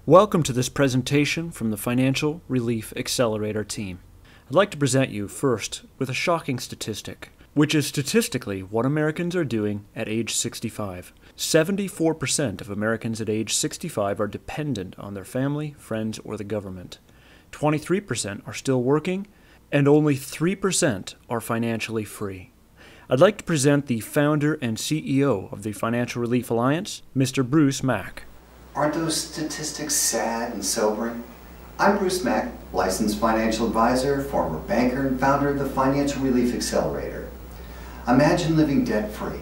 Welcome to this presentation from the Financial Relief Accelerator team. I'd like to present you first with a shocking statistic, which is statistically what Americans are doing at age 65. 74% of Americans at age 65 are dependent on their family, friends, or the government. 23% are still working, and only 3% are financially free. I'd like to present the founder and CEO of the Financial Relief Alliance, Mr. Bruce Mack. Aren't those statistics sad and sobering? I'm Bruce Mack, licensed financial advisor, former banker, and founder of the Financial Relief Accelerator. Imagine living debt-free.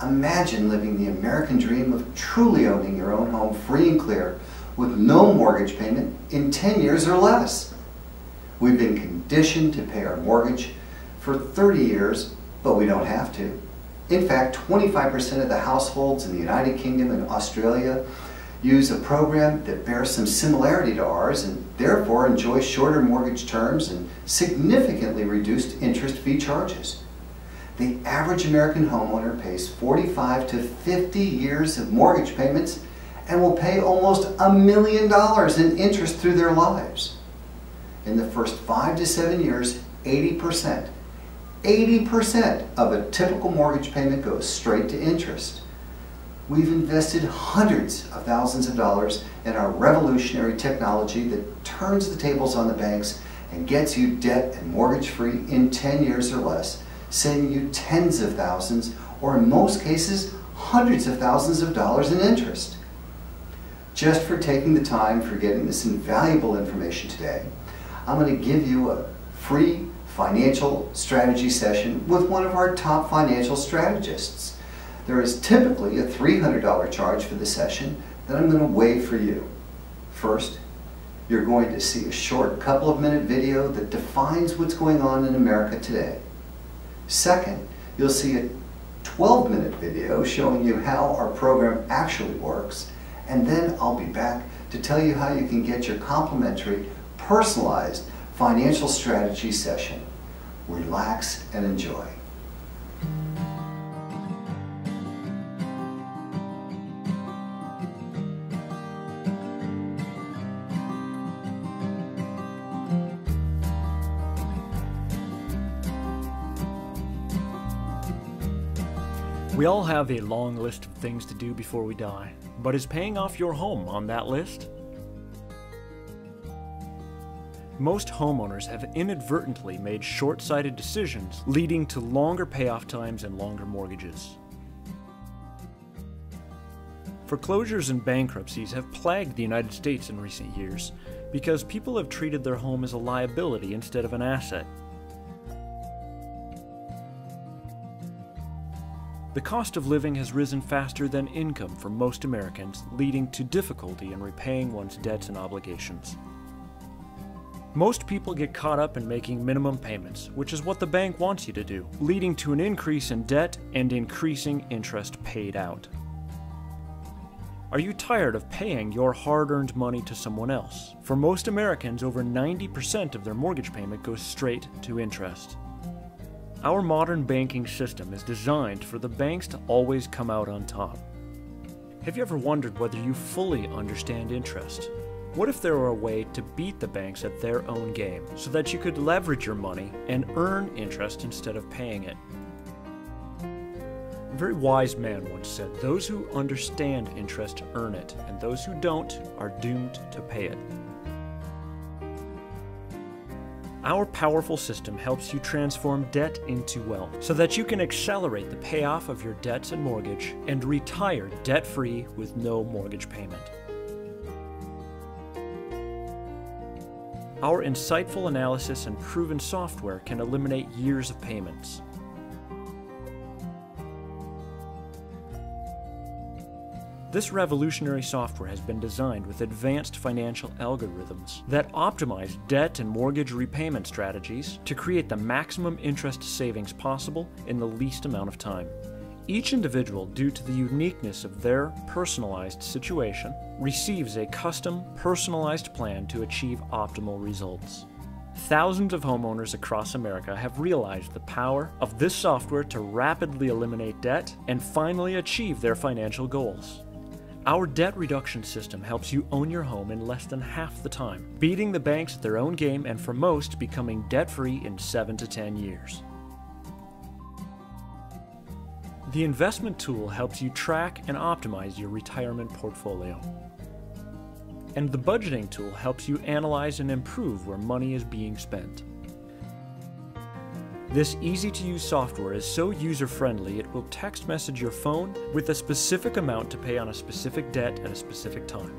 Imagine living the American dream of truly owning your own home free and clear with no mortgage payment in 10 years or less. We've been conditioned to pay our mortgage for 30 years, but we don't have to. In fact, 25% of the households in the United Kingdom and Australia use a program that bears some similarity to ours and therefore enjoy shorter mortgage terms and significantly reduced interest fee charges. The average American homeowner pays 45 to 50 years of mortgage payments and will pay almost $1 million in interest through their lives. In the first 5 to 7 years, 80% of a typical mortgage payment goes straight to interest. We've invested hundreds of thousands of dollars in our revolutionary technology that turns the tables on the banks and gets you debt and mortgage free in 10 years or less, saving you tens of thousands, or in most cases, hundreds of thousands of dollars in interest. Just for taking the time for getting this invaluable information today, I'm going to give you a free financial strategy session with one of our top financial strategists. There is typically a $300 charge for the session that I'm going to waive for you. First, you're going to see a short couple of minute video that defines what's going on in America today. Second, you'll see a 12-minute video showing you how our program actually works, and then I'll be back to tell you how you can get your complimentary, personalized financial strategy session. Relax and enjoy. We all have a long list of things to do before we die, but is paying off your home on that list? Most homeowners have inadvertently made short-sighted decisions, leading to longer payoff times and longer mortgages. Foreclosures and bankruptcies have plagued the United States in recent years because people have treated their home as a liability instead of an asset. The cost of living has risen faster than income for most Americans, leading to difficulty in repaying one's debts and obligations. Most people get caught up in making minimum payments, which is what the bank wants you to do, leading to an increase in debt and increasing interest paid out. Are you tired of paying your hard-earned money to someone else? For most Americans, over 90% of their mortgage payment goes straight to interest. Our modern banking system is designed for the banks to always come out on top. Have you ever wondered whether you fully understand interest? What if there were a way to beat the banks at their own game, so that you could leverage your money and earn interest instead of paying it? A very wise man once said, "Those who understand interest earn it, and those who don't are doomed to pay it." Our powerful system helps you transform debt into wealth so that you can accelerate the payoff of your debts and mortgage and retire debt-free with no mortgage payment. Our insightful analysis and proven software can eliminate years of payments. This revolutionary software has been designed with advanced financial algorithms that optimize debt and mortgage repayment strategies to create the maximum interest savings possible in the least amount of time. Each individual, due to the uniqueness of their personalized situation, receives a custom, personalized plan to achieve optimal results. Thousands of homeowners across America have realized the power of this software to rapidly eliminate debt and finally achieve their financial goals. Our debt reduction system helps you own your home in less than half the time, beating the banks at their own game and for most becoming debt-free in 7 to 10 years. The investment tool helps you track and optimize your retirement portfolio. And the budgeting tool helps you analyze and improve where money is being spent. This easy-to-use software is so user-friendly it will text message your phone with a specific amount to pay on a specific debt at a specific time.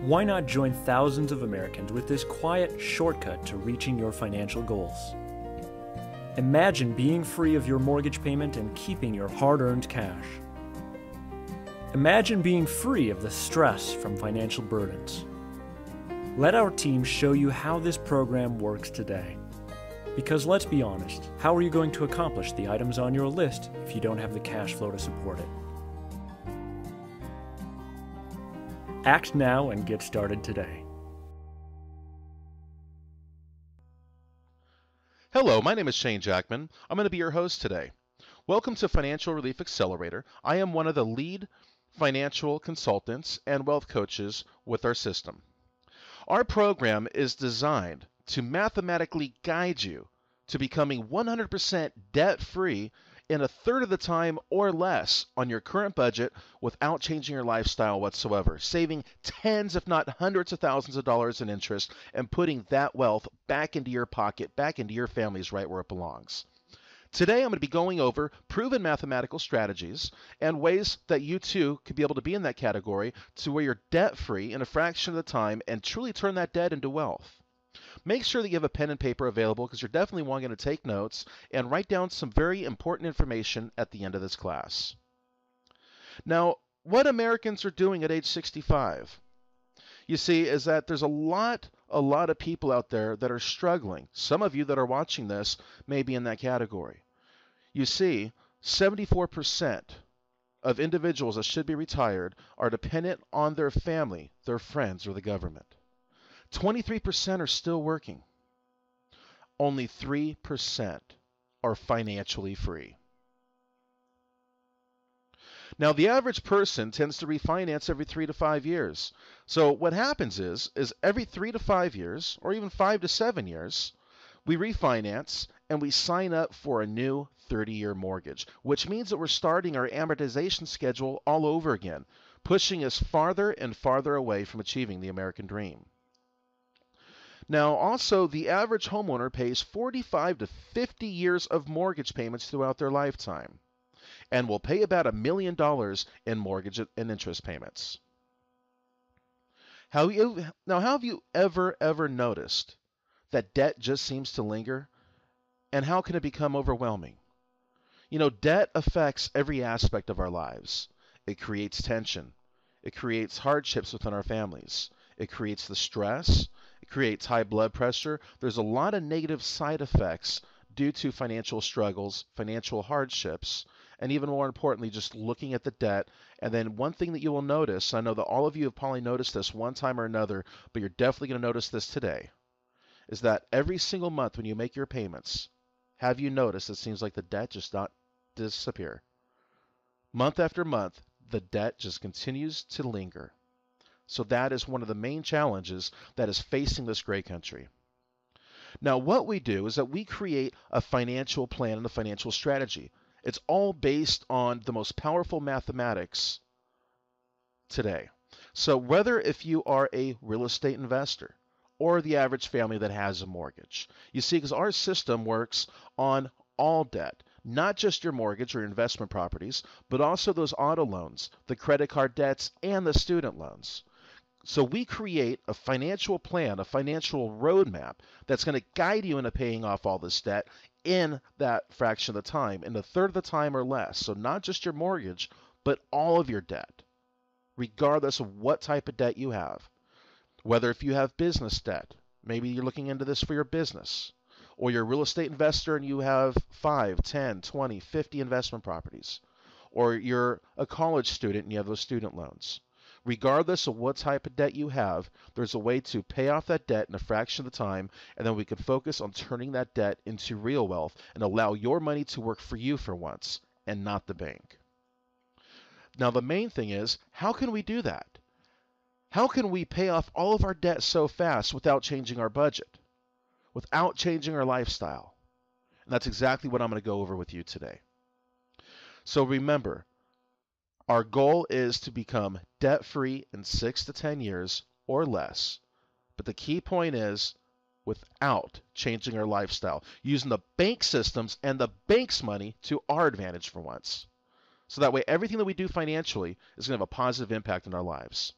Why not join thousands of Americans with this quiet shortcut to reaching your financial goals? Imagine being free of your mortgage payment and keeping your hard-earned cash. Imagine being free of the stress from financial burdens. Let our team show you how this program works today. Because let's be honest, how are you going to accomplish the items on your list if you don't have the cash flow to support it? Act now and get started today. Hello, my name is Shane Jackman. I'm going to be your host today. Welcome to Financial Relief Accelerator. I am one of the lead financial consultants and wealth coaches with our system. Our program is designed to mathematically guide you to becoming 100% debt-free in a third of the time or less on your current budget without changing your lifestyle whatsoever, saving tens if not hundreds of thousands of dollars in interest and putting that wealth back into your pocket, back into your family's right where it belongs. Today I'm going to be going over proven mathematical strategies and ways that you too could be able to be in that category to where you're debt-free in a fraction of the time and truly turn that debt into wealth. Make sure that you have a pen and paper available because you're definitely wanting to take notes and write down some very important information at the end of this class. Now, what Americans are doing at age 65, you see, is that there's a lot of people out there that are struggling. Some of you that are watching this may be in that category. You see, 74% of individuals that should be retired are dependent on their family, their friends, or the government. 23% are still working. Only 3% are financially free. Now, the average person tends to refinance every 3 to 5 years. So what happens is every 3 to 5 years, or even 5 to 7 years, we refinance and we sign up for a new 30-year mortgage, which means that we're starting our amortization schedule all over again, pushing us farther and farther away from achieving the American dream. Now, also, the average homeowner pays 45 to 50 years of mortgage payments throughout their lifetime and will pay about $1 million in mortgage and interest payments. Now, have you ever noticed that debt just seems to linger? And how can it become overwhelming? You know, debt affects every aspect of our lives. It creates tension. It creates hardships within our families. It creates the stress. It creates high blood pressure. There's a lot of negative side effects due to financial struggles, financial hardships, and even more importantly, just looking at the debt. And then one thing that you will notice, I know that all of you have probably noticed this one time or another, but you're definitely going to notice this today, is that every single month when you make your payments, have you noticed it seems like the debt just not disappear? Month after month, the debt just continues to linger. So that is one of the main challenges that is facing this great country. Now, what we do is that we create a financial plan and a financial strategy. It's all based on the most powerful mathematics today. So whether if you are a real estate investor or the average family that has a mortgage, you see, because our system works on all debt, not just your mortgage or your investment properties, but also those auto loans, the credit card debts, and the student loans. So we create a financial plan, a financial roadmap that's going to guide you into paying off all this debt in that fraction of the time, in a third of the time or less. So not just your mortgage, but all of your debt, regardless of what type of debt you have. Whether if you have business debt, maybe you're looking into this for your business, or you're a real estate investor and you have 5, 10, 20, 50 investment properties, or you're a college student and you have those student loans. Regardless of what type of debt you have, there's a way to pay off that debt in a fraction of the time, and then we can focus on turning that debt into real wealth and allow your money to work for you for once and not the bank. Now, the main thing is, how can we do that? How can we pay off all of our debt so fast without changing our budget, without changing our lifestyle? And that's exactly what I'm going to go over with you today. So remember, our goal is to become debt-free in 6 to 10 years or less. But the key point is without changing our lifestyle, using the bank systems and the bank's money to our advantage for once. So that way, everything that we do financially is going to have a positive impact in our lives.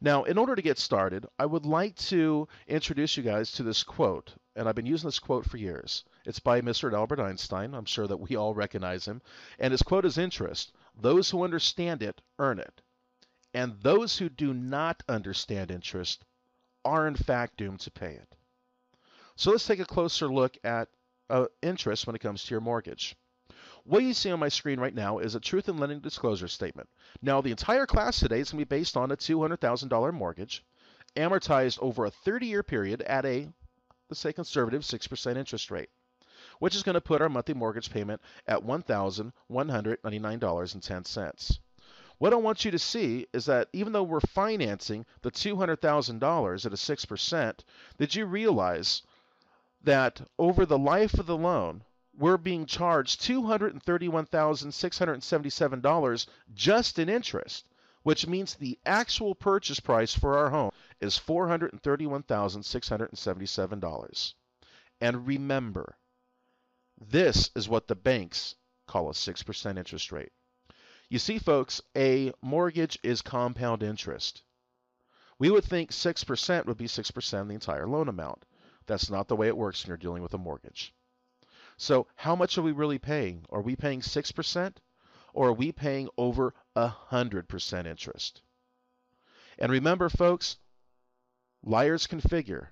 Now, in order to get started, I would like to introduce you guys to this quote, and I've been using this quote for years. It's by Mr. Albert Einstein. I'm sure that we all recognize him. And his quote is interest. Those who understand it earn it. And those who do not understand interest are in fact doomed to pay it. So let's take a closer look at interest when it comes to your mortgage. What you see on my screen right now is a truth in lending disclosure statement. Now, the entire class today is going to be based on a $200,000 mortgage, amortized over a 30-year period at a, let's say, conservative 6% interest rate, which is going to put our monthly mortgage payment at $1,199.10. What I want you to see is that even though we're financing the $200,000 at a 6%, did you realize that over the life of the loan, we're being charged $231,677 just in interest, which means the actual purchase price for our home is $431,677. And remember, this is what the banks call a 6% interest rate. You see, folks, a mortgage is compound interest. We would think 6% would be 6% of the entire loan amount. That's not the way it works when you're dealing with a mortgage. So how much are we really paying? Are we paying 6% or are we paying over 100% interest? And remember, folks, liars can figure.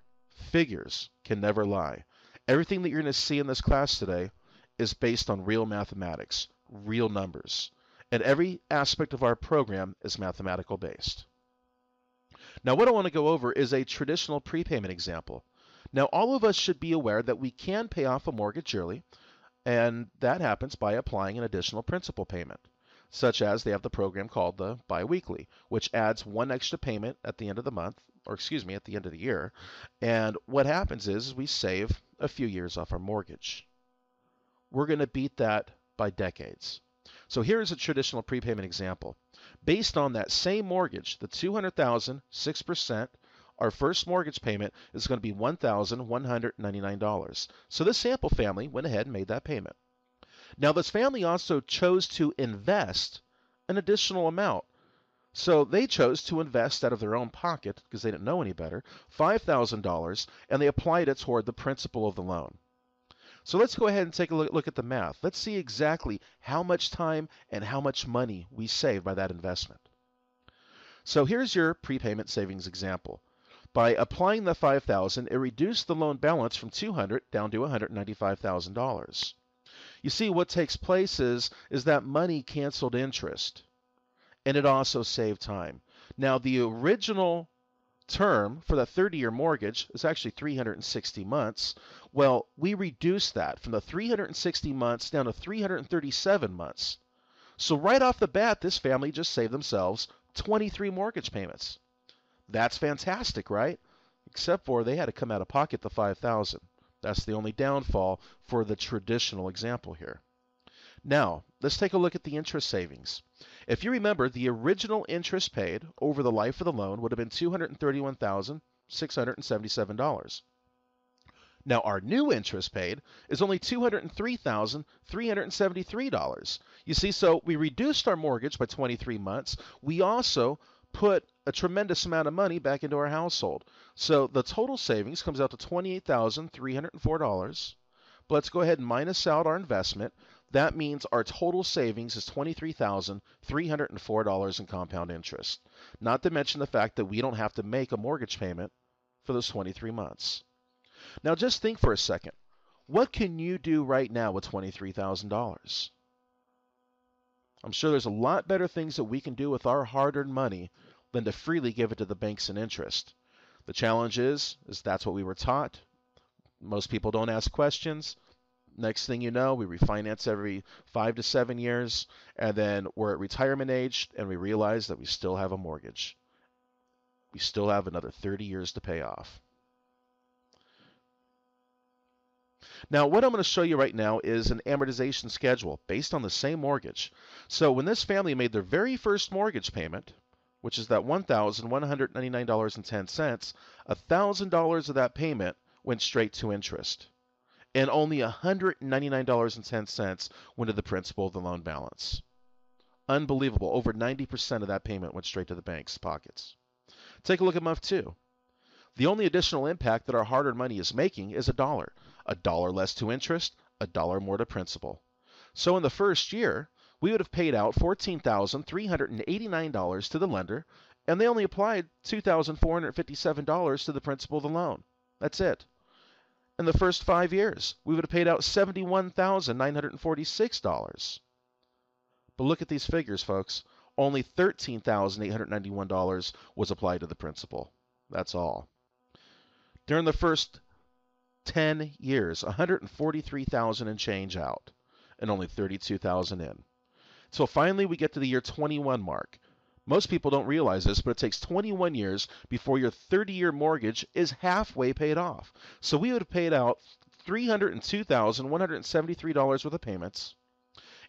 Figures can never lie. Everything that you're going to see in this class today is based on real mathematics, real numbers. And every aspect of our program is mathematical based. Now, what I want to go over is a traditional prepayment example. Now, all of us should be aware that we can pay off a mortgage early, and that happens by applying an additional principal payment, such as they have the program called the biweekly, which adds one extra payment at the end of the month, or excuse me, at the end of the year. And what happens is we save a few years off our mortgage. We're going to beat that by decades. So here's a traditional prepayment example. Based on that same mortgage, the $200,000, 6%, our first mortgage payment is going to be $1,199. So this sample family went ahead and made that payment. Now this family also chose to invest an additional amount. So they chose to invest out of their own pocket, because they didn't know any better, $5,000, and they applied it toward the principal of the loan. So let's go ahead and take a look at the math. Let's see exactly how much time and how much money we save by that investment. So here's your prepayment savings example. By applying the $5,000, it reduced the loan balance from $200,000 down to $195,000. You see, what takes place is that money canceled interest, and it also saved time. Now, the original term for that 30-year mortgage is actually 360 months. Well, we reduced that from the 360 months down to 337 months. So right off the bat, this family just saved themselves 23 mortgage payments. That's fantastic, right? Except for they had to come out of pocket the $5,000. That's the only downfall for the traditional example here. Now, let's take a look at the interest savings. If you remember, the original interest paid over the life of the loan would have been $231,677. Now, our new interest paid is only $203,373. You see, so we reduced our mortgage by 23 months. We also put a tremendous amount of money back into our household. So the total savings comes out to $28,304. But let's go ahead and minus out our investment. That means our total savings is $23,304 in compound interest. Not to mention the fact that we don't have to make a mortgage payment for those 23 months. Now just think for a second. What can you do right now with $23,000? I'm sure there's a lot better things that we can do with our hard-earned money than to freely give it to the banks in interest. The challenge is that's what we were taught. Most people don't ask questions. Next thing you know, we refinance every 5 to 7 years, and then we're at retirement age, and we realize that we still have a mortgage. We still have another 30 years to pay off. Now, what I'm going to show you right now is an amortization schedule based on the same mortgage. So when this family made their very first mortgage payment, which is that $1,199.10, $1,000 of that payment went straight to interest, and only $199.10 went to the principal of the loan balance. Unbelievable. Over 90% of that payment went straight to the bank's pockets. Take a look at month 2. The only additional impact that our hard-earned money is making is $1. $1 less to interest, $1 more to principal. So in the first year, we would have paid out $14,389 to the lender, and they only applied $2,457 to the principal of the loan. That's it. In the first 5 years, we would have paid out $71,946. But look at these figures, folks. Only $13,891 was applied to the principal. That's all. During the first 10 years, $143,000 and change out, and only $32,000 in. So finally, we get to the year 21 mark. Most people don't realize this, but it takes 21 years before your 30-year mortgage is halfway paid off. So we would have paid out $302,173 worth of payments,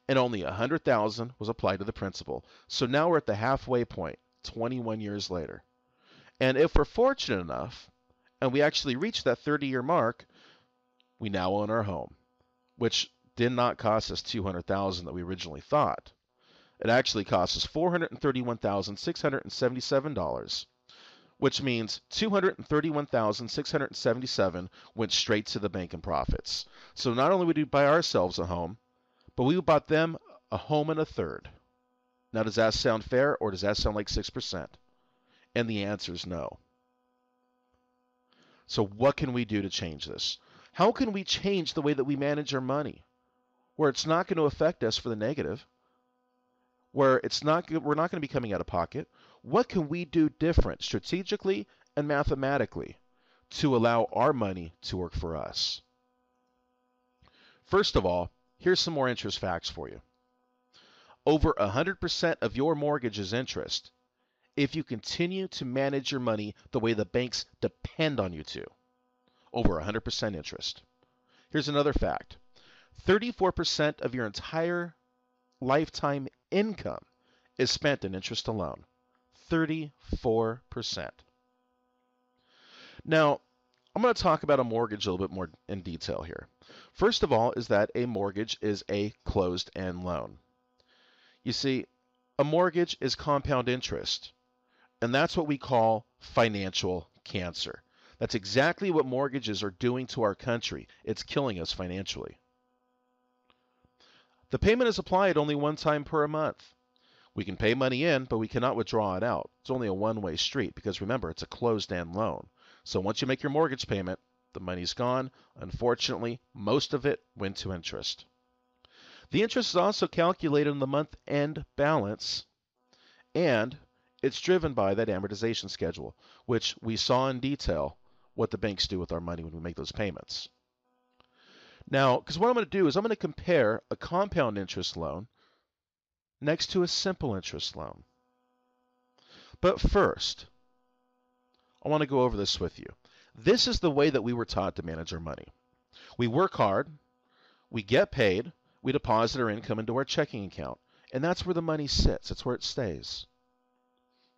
and only $100,000 was applied to the principal. So now we're at the halfway point, 21 years later. And if we're fortunate enough, and we actually reach that 30-year mark, we now own our home, which did not cost us $200,000 that we originally thought. It actually cost us $431,677, which means $231,677 went straight to the bank in profits. So not only would we buy ourselves a home, but we bought them a home and a third. Now, does that sound fair, or does that sound like 6%? And the answer is no. So what can we do to change this? How can we change the way that we manage our money, where it's not going to affect us for the negative, where we're not going to be coming out of pocket? What can we do different strategically and mathematically to allow our money to work for us? First of all, here's some more interest facts for you. Over 100% of your mortgage is interest if you continue to manage your money the way the banks depend on you to. Over 100% interest. Here's another fact. 34% of your entire lifetime income is spent in interest alone. 34%. Now, I'm going to talk about a mortgage a little bit more in detail here. First of all is that a mortgage is a closed-end loan. You see, a mortgage is compound interest, and that's what we call financial cancer. That's exactly what mortgages are doing to our country. It's killing us financially. The payment is applied only one time per month. We can pay money in, but we cannot withdraw it out. It's only a one-way street because remember, it's a closed-end loan. So once you make your mortgage payment, the money's gone. Unfortunately, most of it went to interest. The interest is also calculated on the month-end balance, and it's driven by that amortization schedule, which we saw in detail what the banks do with our money when we make those payments. Now, because what I'm going to do is I'm going to compare a compound interest loan next to a simple interest loan. But first, I want to go over this with you. This is the way that we were taught to manage our money. We work hard, we get paid, we deposit our income into our checking account, and that's where the money sits. That's where it stays.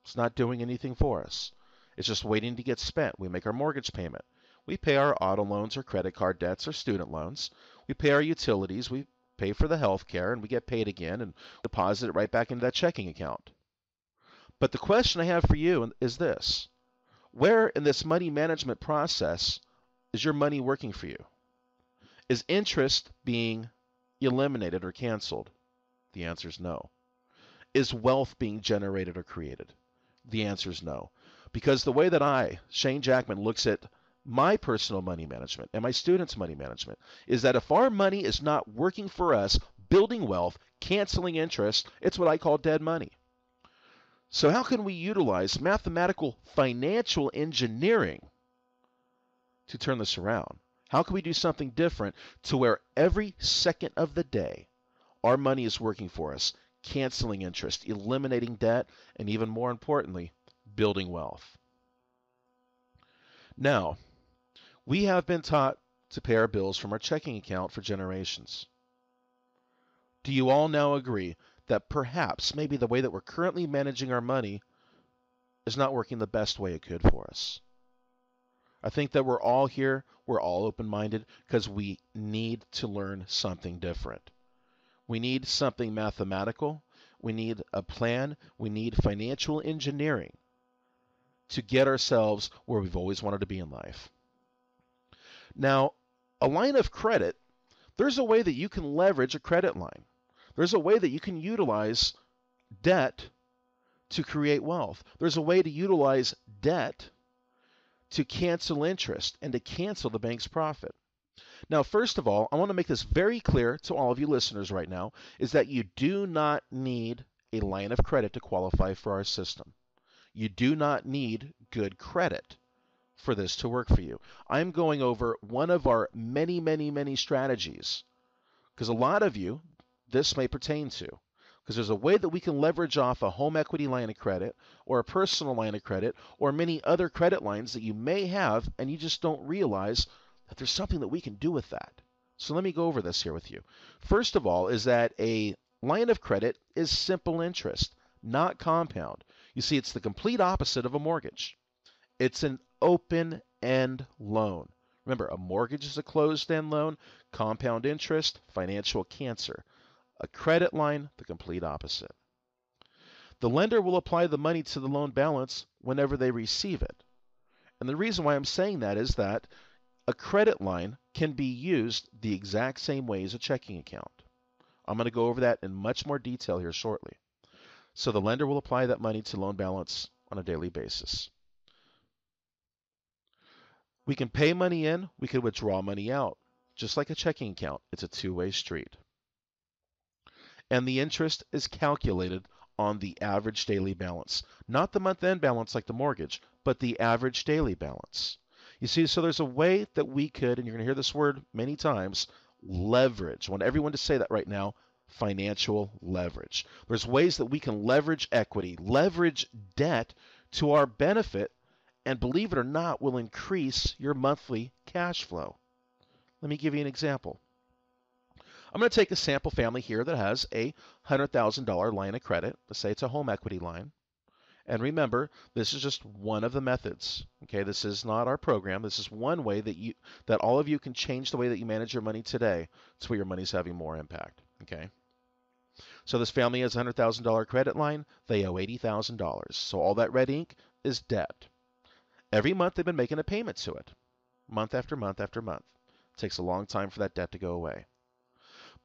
It's not doing anything for us. It's just waiting to get spent. We make our mortgage payment. We pay our auto loans or credit card debts or student loans. We pay our utilities. We pay for the health care, and we get paid again and deposit it right back into that checking account. But the question I have for you is this. Where in this money management process is your money working for you? Is interest being eliminated or canceled? The answer is no. Is wealth being generated or created? The answer is no. Because the way that Shane Jackman, looks at my personal money management and my students' money management is that if our money is not working for us, building wealth, canceling interest, it's what I call dead money. So how can we utilize mathematical financial engineering to turn this around? How can we do something different to where every second of the day our money is working for us, canceling interest, eliminating debt, and even more importantly, building wealth? Now, we have been taught to pay our bills from our checking account for generations. Do you all now agree that perhaps maybe the way that we're currently managing our money is not working the best way it could for us? I think that we're all here, we're all open-minded because we need to learn something different. We need something mathematical, we need a plan, we need financial engineering to get ourselves where we've always wanted to be in life. Now, a line of credit, there's a way that you can leverage a credit line. There's a way that you can utilize debt to create wealth. There's a way to utilize debt to cancel interest and to cancel the bank's profit. Now, first of all, I want to make this very clear to all of you listeners right now, is that you do not need a line of credit to qualify for our system. You do not need good credit for this to work for you. I'm going over one of our many strategies, because a lot of you, this may pertain to, because there's a way that we can leverage off a home equity line of credit or a personal line of credit or many other credit lines that you may have and you just don't realize that there's something that we can do with that. So let me go over this here with you. First of all is that a line of credit is simple interest, not compound. You see, it's the complete opposite of a mortgage. It's an open-end loan. Remember, a mortgage is a closed-end loan, compound interest, financial cancer. A credit line, the complete opposite. The lender will apply the money to the loan balance whenever they receive it. And the reason why I'm saying that is that a credit line can be used the exact same way as a checking account. I'm going to go over that in much more detail here shortly. So the lender will apply that money to loan balance on a daily basis. We can pay money in, we can withdraw money out. Just like a checking account, it's a two-way street. And the interest is calculated on the average daily balance. Not the month-end balance like the mortgage, but the average daily balance. You see, so there's a way that we could, and you're going to hear this word many times, leverage. I want everyone to say that right now, financial leverage. There's ways that we can leverage equity, leverage debt to our benefit, and believe it or not, will increase your monthly cash flow. Let me give you an example. I'm going to take a sample family here that has a $100,000 line of credit. Let's say it's a home equity line. And remember, this is just one of the methods. Okay, this is not our program. This is one way that all of you can change the way that you manage your money today to where your money's having more impact. Okay. So this family has a $100,000 credit line. They owe $80,000. So all that red ink is debt. Every month they've been making a payment to it, month after month after month. It takes a long time for that debt to go away.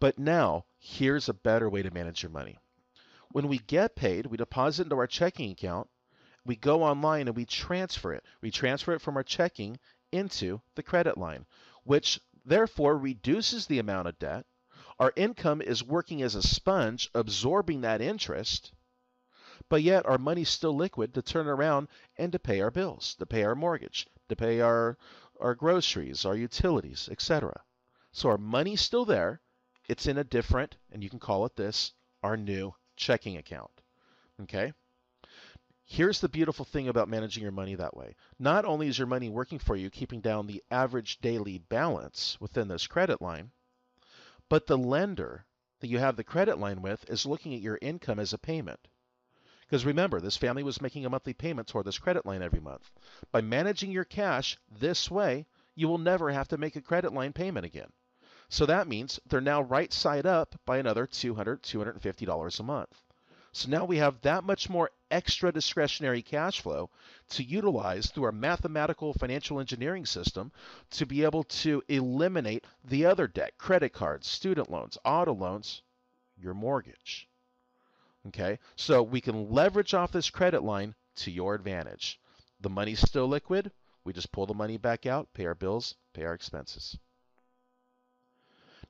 But now, here's a better way to manage your money. When we get paid, we deposit into our checking account, we go online and we transfer it. We transfer it from our checking into the credit line, which therefore reduces the amount of debt. Our income is working as a sponge, absorbing that interest, but yet our money's still liquid to turn around and to pay our bills, to pay our mortgage, to pay our groceries, our utilities, etc. So our money's still there. It's in a different, and you can call it this, our new checking account. Okay? Here's the beautiful thing about managing your money that way. Not only is your money working for you, keeping down the average daily balance within this credit line, but the lender that you have the credit line with is looking at your income as a payment. Because remember, this family was making a monthly payment toward this credit line every month. By managing your cash this way, you will never have to make a credit line payment again. So that means they're now right side up by another $200, $250 a month. So now we have that much more extra discretionary cash flow to utilize through our mathematical financial engineering system to be able to eliminate the other debt, credit cards, student loans, auto loans, your mortgage. Okay, so we can leverage off this credit line to your advantage. The money's still liquid. We just pull the money back out, pay our bills, pay our expenses.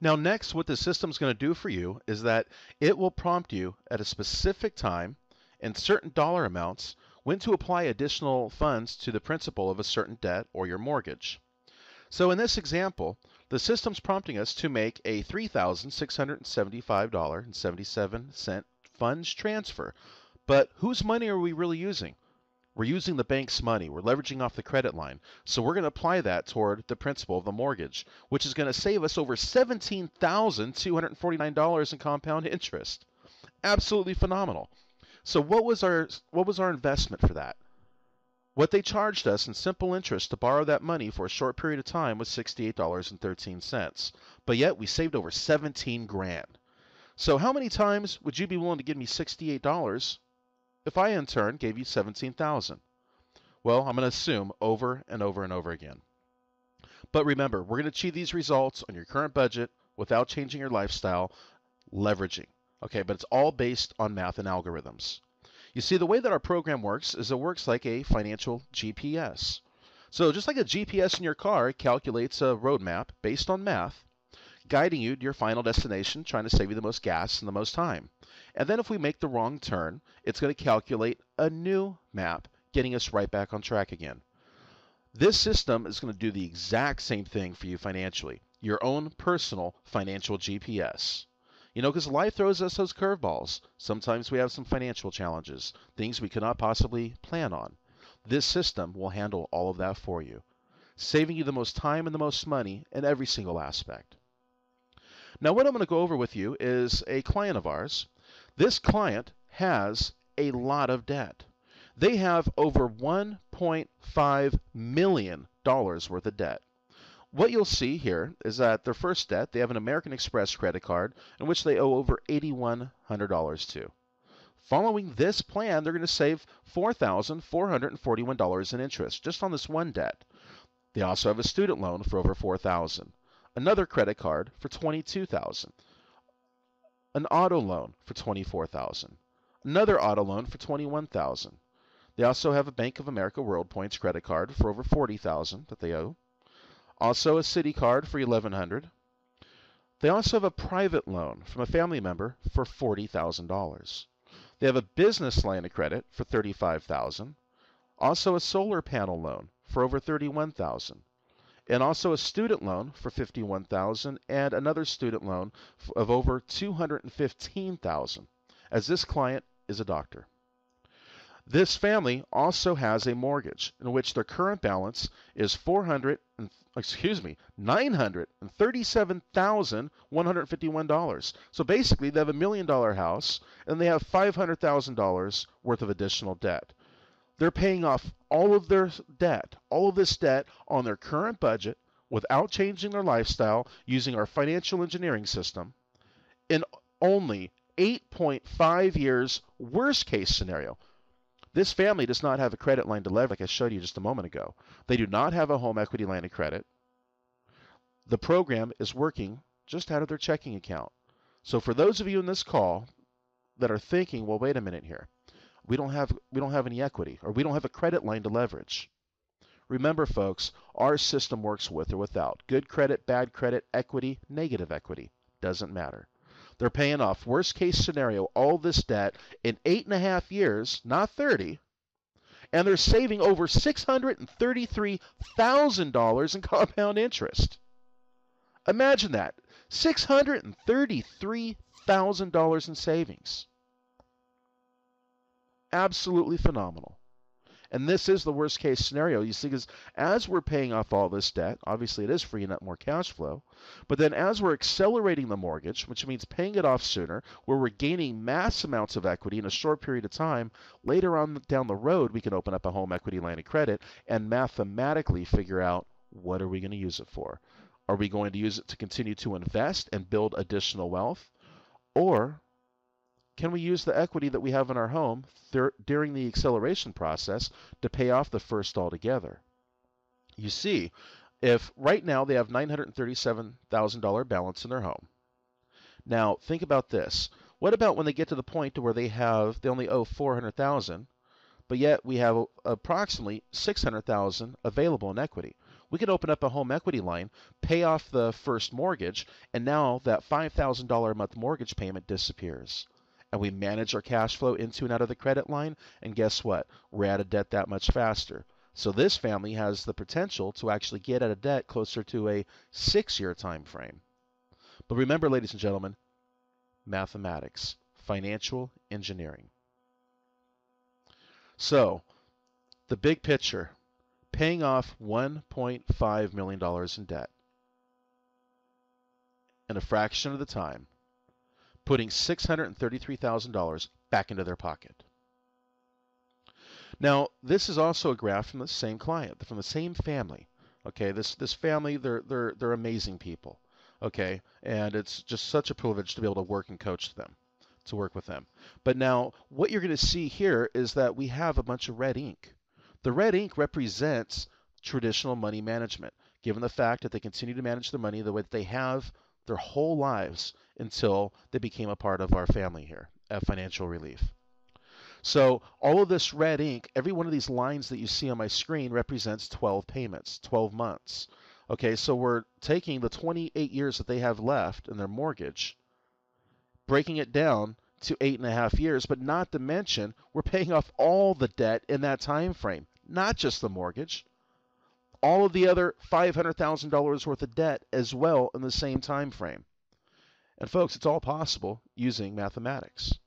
Now next, what the system's going to do for you is that it will prompt you at a specific time and certain dollar amounts when to apply additional funds to the principal of a certain debt or your mortgage. So in this example, the system's prompting us to make a $3,675.77 funds transfer. But whose money are we really using? We're using the bank's money. We're leveraging off the credit line. So we're going to apply that toward the principal of the mortgage, which is going to save us over $17,249 in compound interest. Absolutely phenomenal. So what was our investment for that? What they charged us in simple interest to borrow that money for a short period of time was $68.13. But yet we saved over 17 grand. So how many times would you be willing to give me $68 if I in turn gave you 17,000? Well, I'm going to assume over and over and over again. But remember, we're going to achieve these results on your current budget without changing your lifestyle, leveraging. Okay, but it's all based on math and algorithms. You see, the way that our program works is it works like a financial GPS. So just like a GPS in your car, it calculates a roadmap based on math, guiding you to your final destination, trying to save you the most gas and the most time. And then if we make the wrong turn, it's going to calculate a new map, getting us right back on track again. This system is going to do the exact same thing for you financially, your own personal financial GPS. You know, because life throws us those curveballs. Sometimes we have some financial challenges, things we cannot possibly plan on. This system will handle all of that for you, saving you the most time and the most money in every single aspect. Now, what I'm going to go over with you is a client of ours. This client has a lot of debt. They have over $1.5 million worth of debt. What you'll see here is that their first debt, they have an American Express credit card in which they owe over $8,100 to. Following this plan, they're going to save $4,441 in interest just on this one debt. They also have a student loan for over $4,000, another credit card for $22,000, an auto loan for $24,000, another auto loan for $21,000. They also have a Bank of America World Points credit card for over $40,000 that they owe. Also a Citi card for $1,100. They also have a private loan from a family member for $40,000. They have a business line of credit for $35,000. Also a solar panel loan for over $31,000. And also a student loan for $51,000 and another student loan of over $215,000, as this client is a doctor. This family also has a mortgage in which their current balance is $937,151. So basically, they have $1 million house and they have $500,000 worth of additional debt. They're paying off all of their debt, all of this debt on their current budget without changing their lifestyle using our financial engineering system in only 8.5 years, worst case scenario. This family does not have a credit line to leverage like I showed you just a moment ago. They do not have a home equity line of credit. The program is working just out of their checking account. So for those of you in this call that are thinking, well, wait a minute here. We don't have any equity, or we don't have a credit line to leverage. Remember, folks, our system works with or without. Good credit, bad credit, equity, negative equity. Doesn't matter. They're paying off, worst case scenario, all this debt in 8.5 years, not 30, and they're saving over $633,000 in compound interest. Imagine that, $633,000 in savings. Absolutely phenomenal. And this is the worst case scenario. You see, because as we're paying off all this debt, obviously it is freeing up more cash flow, but then as we're accelerating the mortgage, which means paying it off sooner, where we're gaining mass amounts of equity in a short period of time, later on down the road, we can open up a home equity line of credit and mathematically figure out what are we going to use it for. Are we going to use it to continue to invest and build additional wealth? Or can we use the equity that we have in our home during the acceleration process to pay off the first altogether? You see, if right now they have $937,000 balance in their home. Now, think about this. What about when they get to the point to where they only owe $400,000, but yet we have approximately $600,000 available in equity? We could open up a home equity line, pay off the first mortgage, and now that $5,000 a month mortgage payment disappears. And we manage our cash flow into and out of the credit line, and guess what? We're out of debt that much faster. So this family has the potential to actually get out of debt closer to a 6-year time frame. But remember, ladies and gentlemen, mathematics, financial engineering. So the big picture, paying off $1.5 million in debt in a fraction of the time, putting $633,000 back into their pocket. Now, this is also a graph from the same client, from the same family. Okay, this family, they're amazing people. Okay, and it's just such a privilege to be able to work and coach them, to work with them. But now, what you're going to see here is that we have a bunch of red ink. The red ink represents traditional money management, given the fact that they continue to manage their money the way that they have their whole lives until they became a part of our family here at Financial Relief. So all of this red ink, every one of these lines that you see on my screen represents 12 payments, 12 months. Okay, so we're taking the 28 years that they have left in their mortgage, breaking it down to 8.5 years, but not to mention we're paying off all the debt in that time frame, not just the mortgage, all of the other $500,000 worth of debt as well in the same time frame. And folks, it's all possible using mathematics.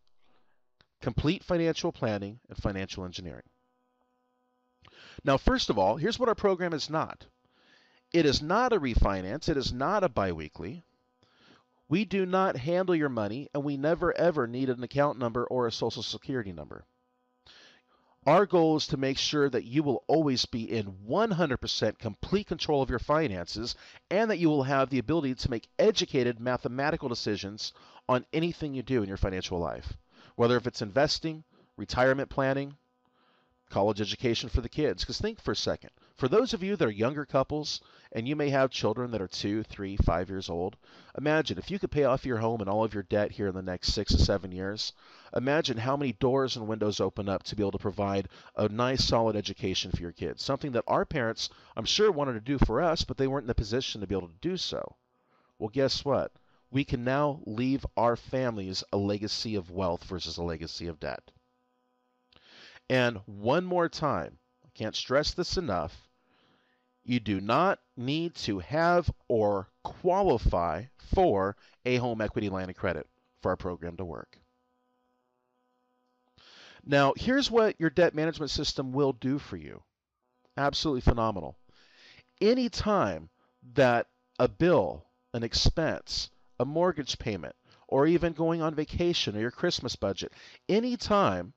Complete financial planning and financial engineering. Now, first of all, here's what our program is not. It is not a refinance. It is not a biweekly. We do not handle your money, and we never ever need an account number or a social security number. Our goal is to make sure that you will always be in 100% complete control of your finances and that you will have the ability to make educated mathematical decisions on anything you do in your financial life. Whether if it's investing, retirement planning, college education for the kids. Because think for a second. For those of you that are younger couples and you may have children that are 2, 3, 5 years old, imagine if you could pay off your home and all of your debt here in the next 6 to 7 years. Imagine how many doors and windows open up to be able to provide a nice, solid education for your kids. Something that our parents, I'm sure, wanted to do for us, but they weren't in the position to be able to do so. Well, guess what? We can now leave our families a legacy of wealth versus a legacy of debt. And one more time, I can't stress this enough, you do not need to have or qualify for a home equity line of credit for our program to work. Now, here's what your debt management system will do for you. Absolutely phenomenal. Anytime that a bill, an expense, a mortgage payment, or even going on vacation or your Christmas budget, anytime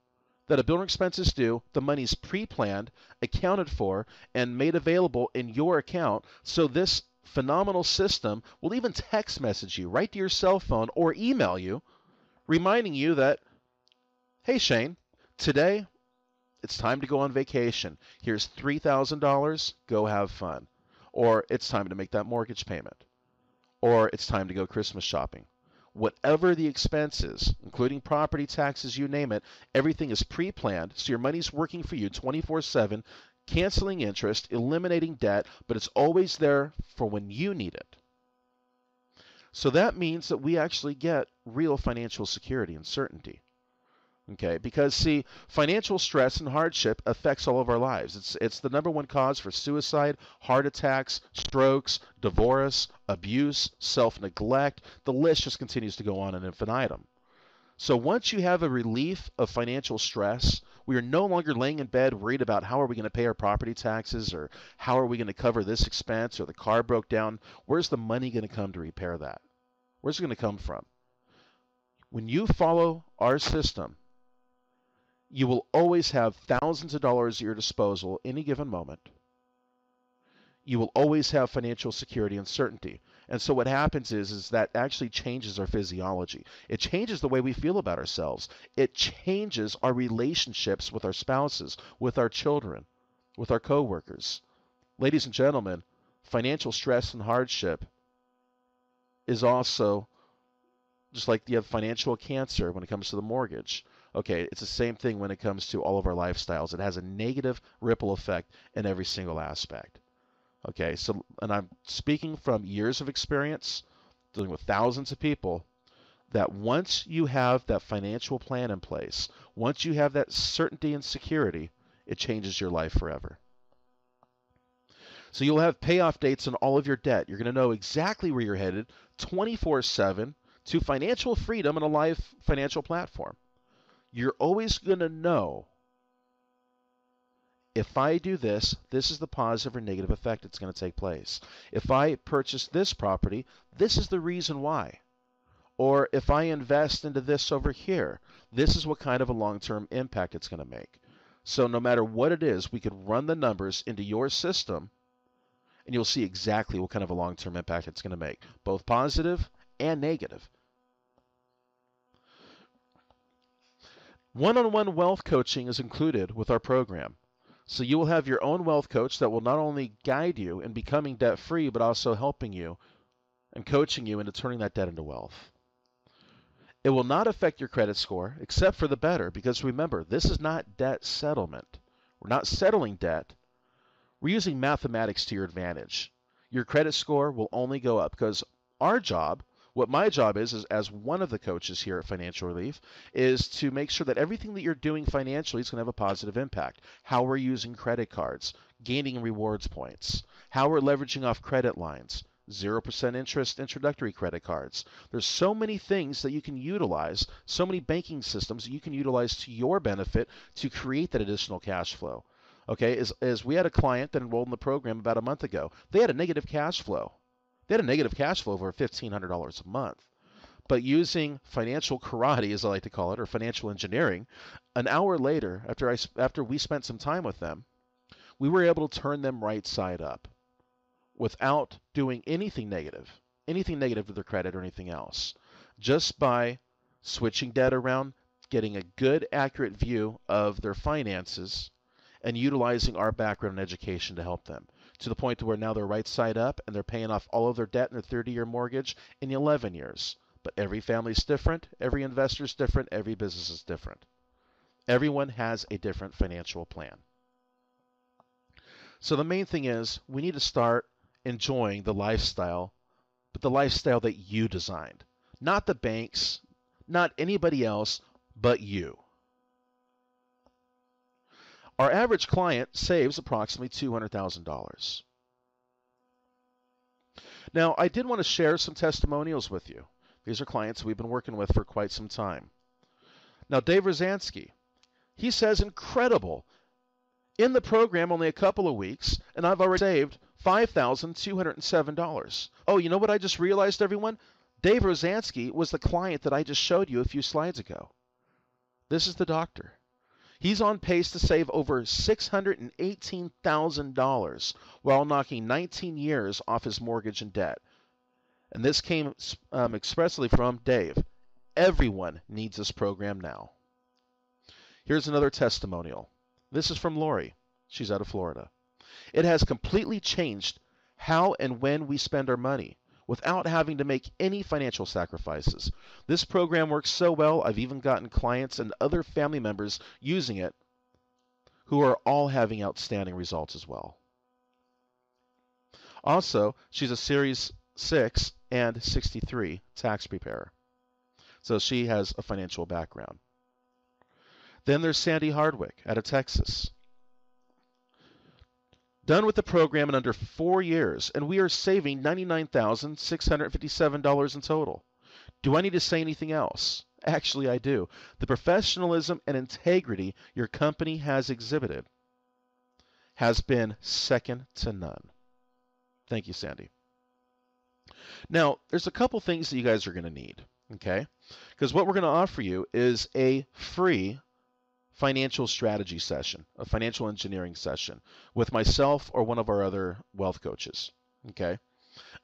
that a bill or expense is due, the money's pre-planned, accounted for, and made available in your account. So this phenomenal system will even text message you right to your cell phone or email you, reminding you that, hey Shane, today it's time to go on vacation. Here's $3,000, go have fun. Or it's time to make that mortgage payment. Or it's time to go Christmas shopping. Whatever the expense is, including property taxes, you name it, everything is pre-planned, so your money's working for you 24/7, canceling interest, eliminating debt, but it's always there for when you need it. So that means that we actually get real financial security and certainty. Okay, because see, financial stress and hardship affects all of our lives. It's the number one cause for suicide, heart attacks, strokes, divorce, abuse, self-neglect. The list just continues to go on ad infinitum. So once you have a relief of financial stress, we are no longer laying in bed worried about how are we going to pay our property taxes or how are we going to cover this expense or the car broke down. Where's the money going to come to repair that? Where's it going to come from? When you follow our system, you will always have thousands of dollars at your disposal any given moment. You will always have financial security and certainty. And so what happens is that actually changes our physiology. It changes the way we feel about ourselves. It changes our relationships with our spouses, with our children, with our coworkers. Ladies and gentlemen, financial stress and hardship is also just like you have financial cancer when it comes to the mortgage. Okay, it's the same thing when it comes to all of our lifestyles. It has a negative ripple effect in every single aspect. Okay, so, and I'm speaking from years of experience, dealing with thousands of people, that once you have that financial plan in place, once you have that certainty and security, it changes your life forever. So you'll have payoff dates on all of your debt. You're going to know exactly where you're headed 24/7 to financial freedom and a live financial platform. You're always going to know, if I do this, this is the positive or negative effect that's going to take place. If I purchase this property, this is the reason why. Or if I invest into this over here, this is what kind of a long-term impact it's going to make. So no matter what it is, we could run the numbers into your system, and you'll see exactly what kind of a long-term impact it's going to make, both positive and negative. One-on-one wealth coaching is included with our program. So you will have your own wealth coach that will not only guide you in becoming debt-free, but also helping you and coaching you into turning that debt into wealth. It will not affect your credit score, except for the better, because remember, this is not debt settlement. We're not settling debt. We're using mathematics to your advantage. Your credit score will only go up because our job, what my job is as one of the coaches here at Financial Relief, is to make sure that everything that you're doing financially is going to have a positive impact. How we're using credit cards, gaining rewards points, how we're leveraging off credit lines, 0% interest introductory credit cards. There's so many things that you can utilize, so many banking systems that you can utilize to your benefit to create that additional cash flow. Okay, as we had a client that enrolled in the program about a month ago, they had a negative cash flow. They had a negative cash flow of over $1,500 a month. But using financial karate, as I like to call it, or financial engineering, an hour later, after we spent some time with them, we were able to turn them right side up without doing anything negative to their credit or anything else, just by switching debt around, getting a good, accurate view of their finances, and utilizing our background and education to help them, to the point to where now they're right side up and they're paying off all of their debt in their 30-year mortgage in 11 years. But every family's different, every investor's different, every business is different. Everyone has a different financial plan. So the main thing is we need to start enjoying the lifestyle, but the lifestyle that you designed. Not the banks, not anybody else, but you. Our average client saves approximately $200,000. Now, I did want to share some testimonials with you. These are clients we've been working with for quite some time. Now, Dave Rozansky, he says, incredible. In the program, only a couple of weeks, and I've already saved $5,207. Oh, you know what I just realized, everyone? Dave Rozansky was the client that I just showed you a few slides ago. This is the doctor. He's on pace to save over $618,000 while knocking 19 years off his mortgage and debt. And this came expressly from Dave. Everyone needs this program now. Here's another testimonial. This is from Lori. She's out of Florida. It has completely changed how and when we spend our money without having to make any financial sacrifices. This program works so well, I've even gotten clients and other family members using it who are all having outstanding results as well. Also, she's a Series 6 and 63 tax preparer. So she has a financial background. Then there's Sandy Hardwick out of Texas. Done with the program in under 4 years, and we are saving $99,657 in total. Do I need to say anything else? Actually, I do. The professionalism and integrity your company has exhibited has been second to none. Thank you, Sandy. Now, there's a couple things that you guys are going to need, okay? Because what we're going to offer you is a free financial strategy session, a financial engineering session with myself or one of our other wealth coaches, okay?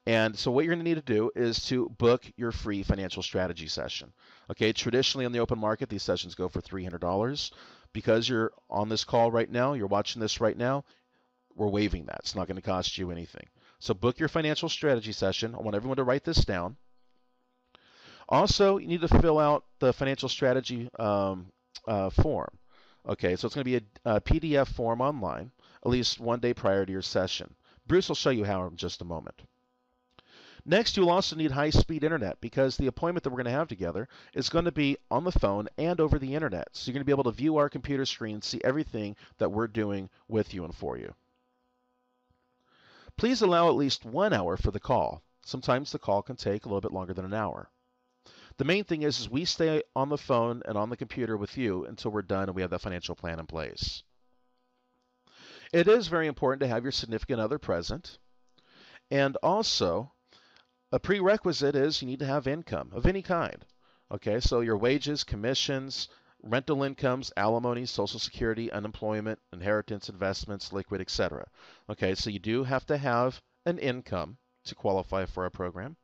And so what you're going to need to do is to book your free financial strategy session, okay? Traditionally on the open market, these sessions go for $300. Because you're on this call right now, you're watching this right now, we're waiving that. It's not going to cost you anything. So book your financial strategy session. I want everyone to write this down. Also, you need to fill out the financial strategy form. Okay, so it's going to be a PDF form online, at least 1 day prior to your session. Bruce will show you how in just a moment. Next, you'll also need high-speed internet because the appointment that we're going to have together is going to be on the phone and over the internet. So you're going to be able to view our computer screen and see everything that we're doing with you and for you. Please allow at least 1 hour for the call. Sometimes the call can take a little bit longer than an hour. The main thing is we stay on the phone and on the computer with you until we're done and we have that financial plan in place. It is very important to have your significant other present. And also, a prerequisite is you need to have income of any kind. Okay, so your wages, commissions, rental incomes, alimony, Social Security, unemployment, inheritance, investments, liquid, etc. Okay, so you do have to have an income to qualify for our program.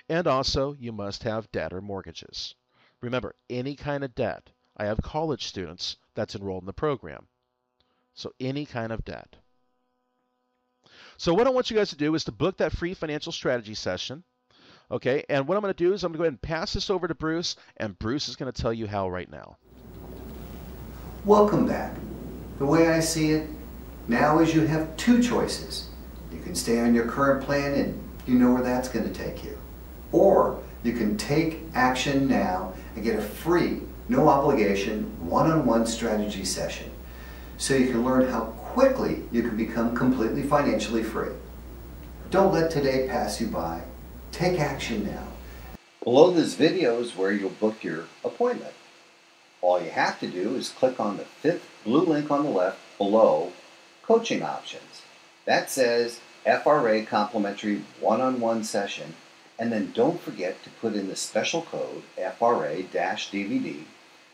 And also, you must have debt or mortgages. Remember, any kind of debt. I have college students that's enrolled in the program. So any kind of debt. So what I want you guys to do is to book that free financial strategy session. Okay, and what I'm going to do is I'm going to go ahead and pass this over to Bruce, and Bruce is going to tell you how right now. Welcome back. The way I see it, now is you have two choices. You can stay on your current plan and you know where that's going to take you. Or you can take action now and get a free, no obligation, one-on-one strategy session so you can learn how quickly you can become completely financially free. Don't let today pass you by. Take action now. Below this video is where you'll book your appointment. All you have to do is click on the fifth blue link on the left below Coaching Options. That says FRA Complimentary One-on-One Session, and then don't forget to put in the special code FRA-DVD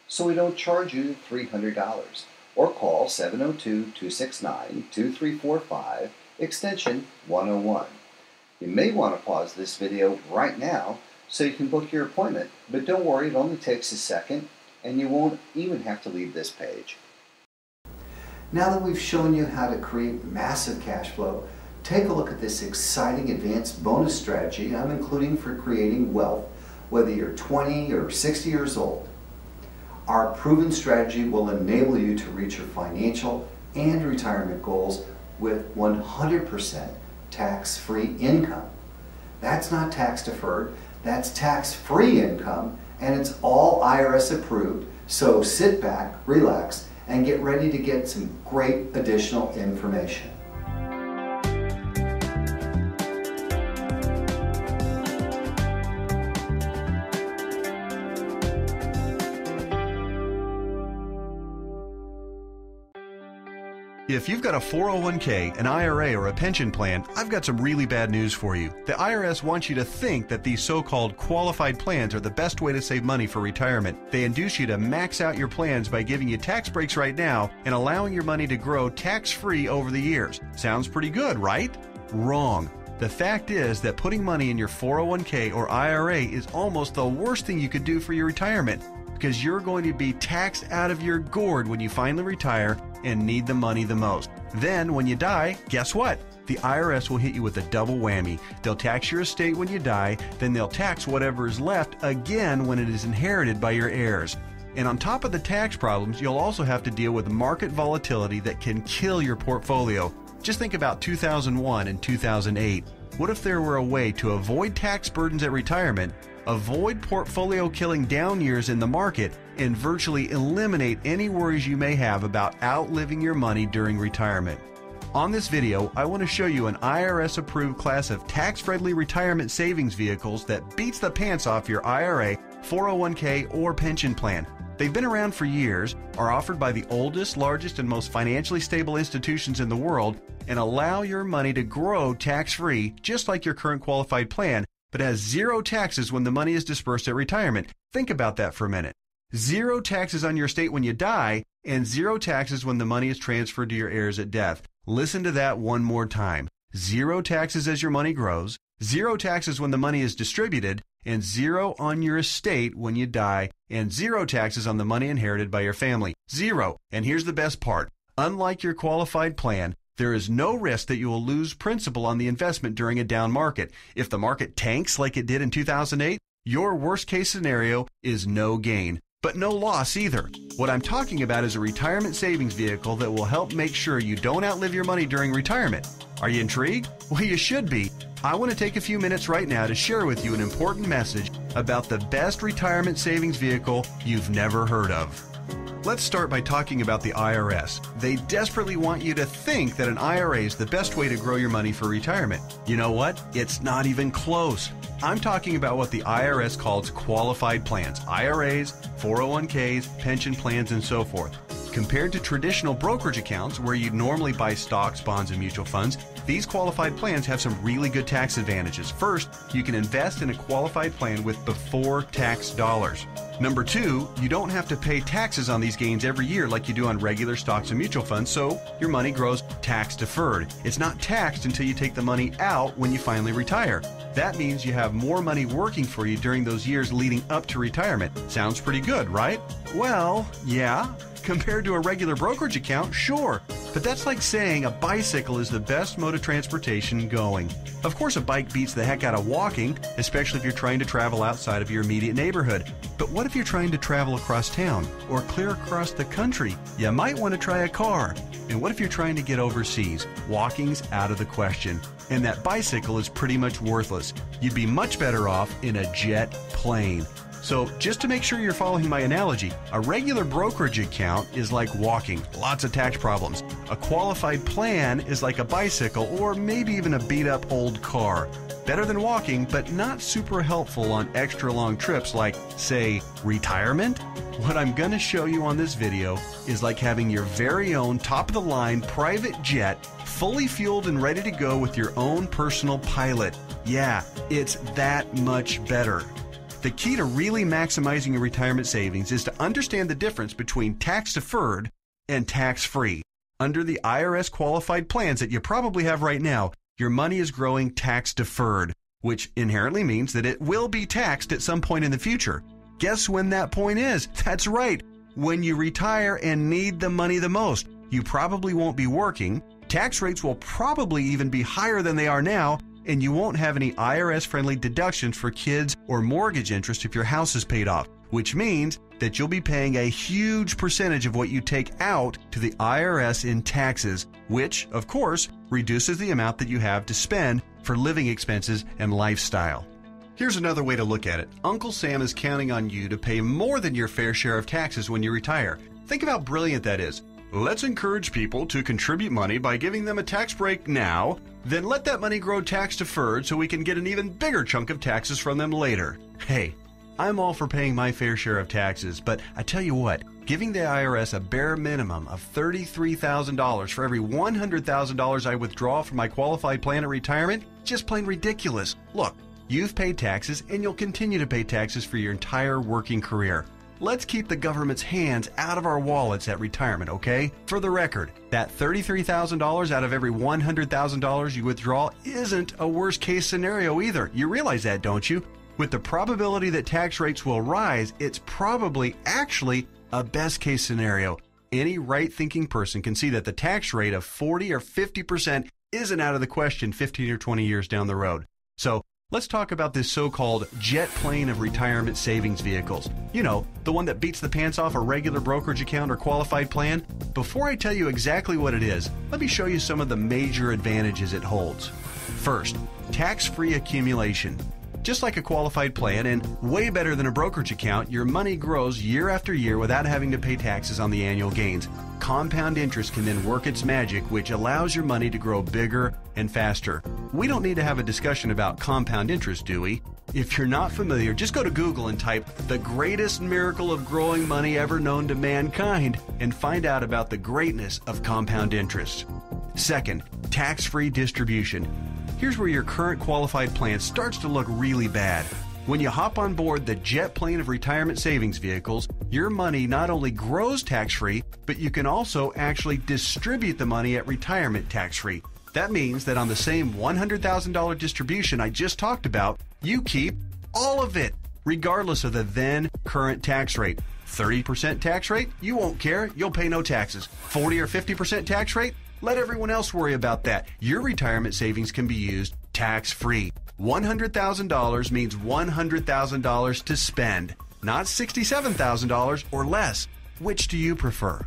so we don't charge you $300, or call 702-269-2345 extension 101. You may want to pause this video right now so you can book your appointment, but don't worry, it only takes a second and you won't even have to leave this page. Now that we've shown you how to create massive cash flow, take a look at this exciting advanced bonus strategy I'm including for creating wealth, whether you're 20 or 60 years old. Our proven strategy will enable you to reach your financial and retirement goals with 100% tax-free income. That's not tax deferred, that's tax-free income, and it's all IRS approved. So sit back, relax, and get ready to get some great additional information. If you've got a 401k, an IRA, or a pension plan, I've got some really bad news for you. The IRS wants you to think that these so-called qualified plans are the best way to save money for retirement. They induce you to max out your plans by giving you tax breaks right now and allowing your money to grow tax-free over the years. Sounds pretty good, right? Wrong. The fact is that putting money in your 401k or IRA is almost the worst thing you could do for your retirement, because you're going to be taxed out of your gourd when you finally retire and need the money the most. Then, when you die, guess what? The IRS will hit you with a double whammy. They'll tax your estate when you die, then they'll tax whatever is left again when it is inherited by your heirs. And on top of the tax problems, you'll also have to deal with market volatility that can kill your portfolio. Just think about 2001 and 2008. What if there were a way to avoid tax burdens at retirement, avoid portfolio killing down years in the market, and virtually eliminate any worries you may have about outliving your money during retirement? On this video, I want to show you an IRS-approved class of tax-friendly retirement savings vehicles that beats the pants off your IRA, 401k, or pension plan. They've been around for years, are offered by the oldest, largest, and most financially stable institutions in the world, and allow your money to grow tax-free, just like your current qualified plan, but has zero taxes when the money is dispersed at retirement. Think about that for a minute. Zero taxes on your estate when you die, and zero taxes when the money is transferred to your heirs at death. Listen to that one more time. Zero taxes as your money grows, zero taxes when the money is distributed, and zero on your estate when you die, and zero taxes on the money inherited by your family. Zero. And here's the best part. Unlike your qualified plan, there is no risk that you will lose principal on the investment during a down market. If the market tanks like it did in 2008, your worst case scenario is no gain, but no loss either. What I'm talking about is a retirement savings vehicle that will help make sure you don't outlive your money during retirement. Are you intrigued? Well, you should be. I want to take a few minutes right now to share with you an important message about the best retirement savings vehicle you've never heard of. Let's start by talking about the IRS. They desperately want you to think that an IRA is the best way to grow your money for retirement. You know what? It's not even close. I'm talking about what the IRS calls qualified plans, IRAs, 401ks, pension plans, and so forth. Compared to traditional brokerage accounts where you'd normally buy stocks, bonds, and mutual funds, these qualified plans have some really good tax advantages. First, you can invest in a qualified plan with before tax dollars. Number two, you don't have to pay taxes on these gains every year like you do on regular stocks and mutual funds, so your money grows tax deferred. It's not taxed until you take the money out when you finally retire. That means you have more money working for you during those years leading up to retirement. Sounds pretty good, right? Well, yeah. Compared to a regular brokerage account, sure. But that's like saying a bicycle is the best mode of transportation going. Of course, a bike beats the heck out of walking, especially if you're trying to travel outside of your immediate neighborhood. But what if you're trying to travel across town or clear across the country? You might want to try a car. And what if you're trying to get overseas? Walking's out of the question. And that bicycle is pretty much worthless. You'd be much better off in a jet plane. So just to make sure you're following my analogy, a regular brokerage account is like walking, lots of tax problems. A qualified plan is like a bicycle or maybe even a beat up old car. Better than walking, but not super helpful on extra long trips like, say, retirement. What I'm going to show you on this video is like having your very own top-of-the-line private jet, fully fueled and ready to go with your own personal pilot. Yeah, it's that much better. The key to really maximizing your retirement savings is to understand the difference between tax-deferred and tax-free. Under the IRS qualified plans that you probably have right now, your money is growing tax-deferred, which inherently means that it will be taxed at some point in the future. Guess when that point is? That's right, when you retire and need the money the most. You probably won't be working, tax rates will probably even be higher than they are now, and you won't have any IRS-friendly deductions for kids or mortgage interest if your house is paid off, which means that you'll be paying a huge percentage of what you take out to the IRS in taxes, which, of course, reduces the amount that you have to spend for living expenses and lifestyle. Here's another way to look at it. Uncle Sam is counting on you to pay more than your fair share of taxes when you retire. Think of how brilliant that is. Let's encourage people to contribute money by giving them a tax break now, then let that money grow tax deferred so we can get an even bigger chunk of taxes from them later. Hey, I'm all for paying my fair share of taxes, but I tell you what, giving the IRS a bare minimum of $33,000 for every $100,000 I withdraw from my qualified plan at retirement, just plain ridiculous. Look, you've paid taxes and you'll continue to pay taxes for your entire working career. Let's keep the government's hands out of our wallets at retirement, okay? For the record, that $33,000 out of every $100,000 you withdraw isn't a worst-case scenario either. You realize that, don't you? With the probability that tax rates will rise, it's probably actually a best-case scenario. Any right-thinking person can see that the tax rate of 40 or 50% isn't out of the question 15 or 20 years down the road. So, let's talk about this so-called jet plane of retirement savings vehicles. You know, the one that beats the pants off a regular brokerage account or qualified plan. Before I tell you exactly what it is, let me show you some of the major advantages it holds. First, tax-free accumulation. Just like a qualified plan and way better than a brokerage account, your money grows year after year without having to pay taxes on the annual gains. Compound interest can then work its magic, which allows your money to grow bigger and faster. We don't need to have a discussion about compound interest, do we? If you're not familiar, just go to Google and type "the greatest miracle of growing money ever known to mankind" and find out about the greatness of compound interest. Second, tax-free distribution. Here's where your current qualified plan starts to look really bad. When you hop on board the jet plane of retirement savings vehicles, your money not only grows tax-free, but you can also actually distribute the money at retirement tax-free. That means that on the same $100,000 distribution I just talked about, you keep all of it, regardless of the then current tax rate. 30% tax rate? You won't care. You'll pay no taxes. 40 or 50% tax rate? Let everyone else worry about that. Your retirement savings can be used tax-free. $100,000 means $100,000 to spend, not $67,000 or less. Which do you prefer?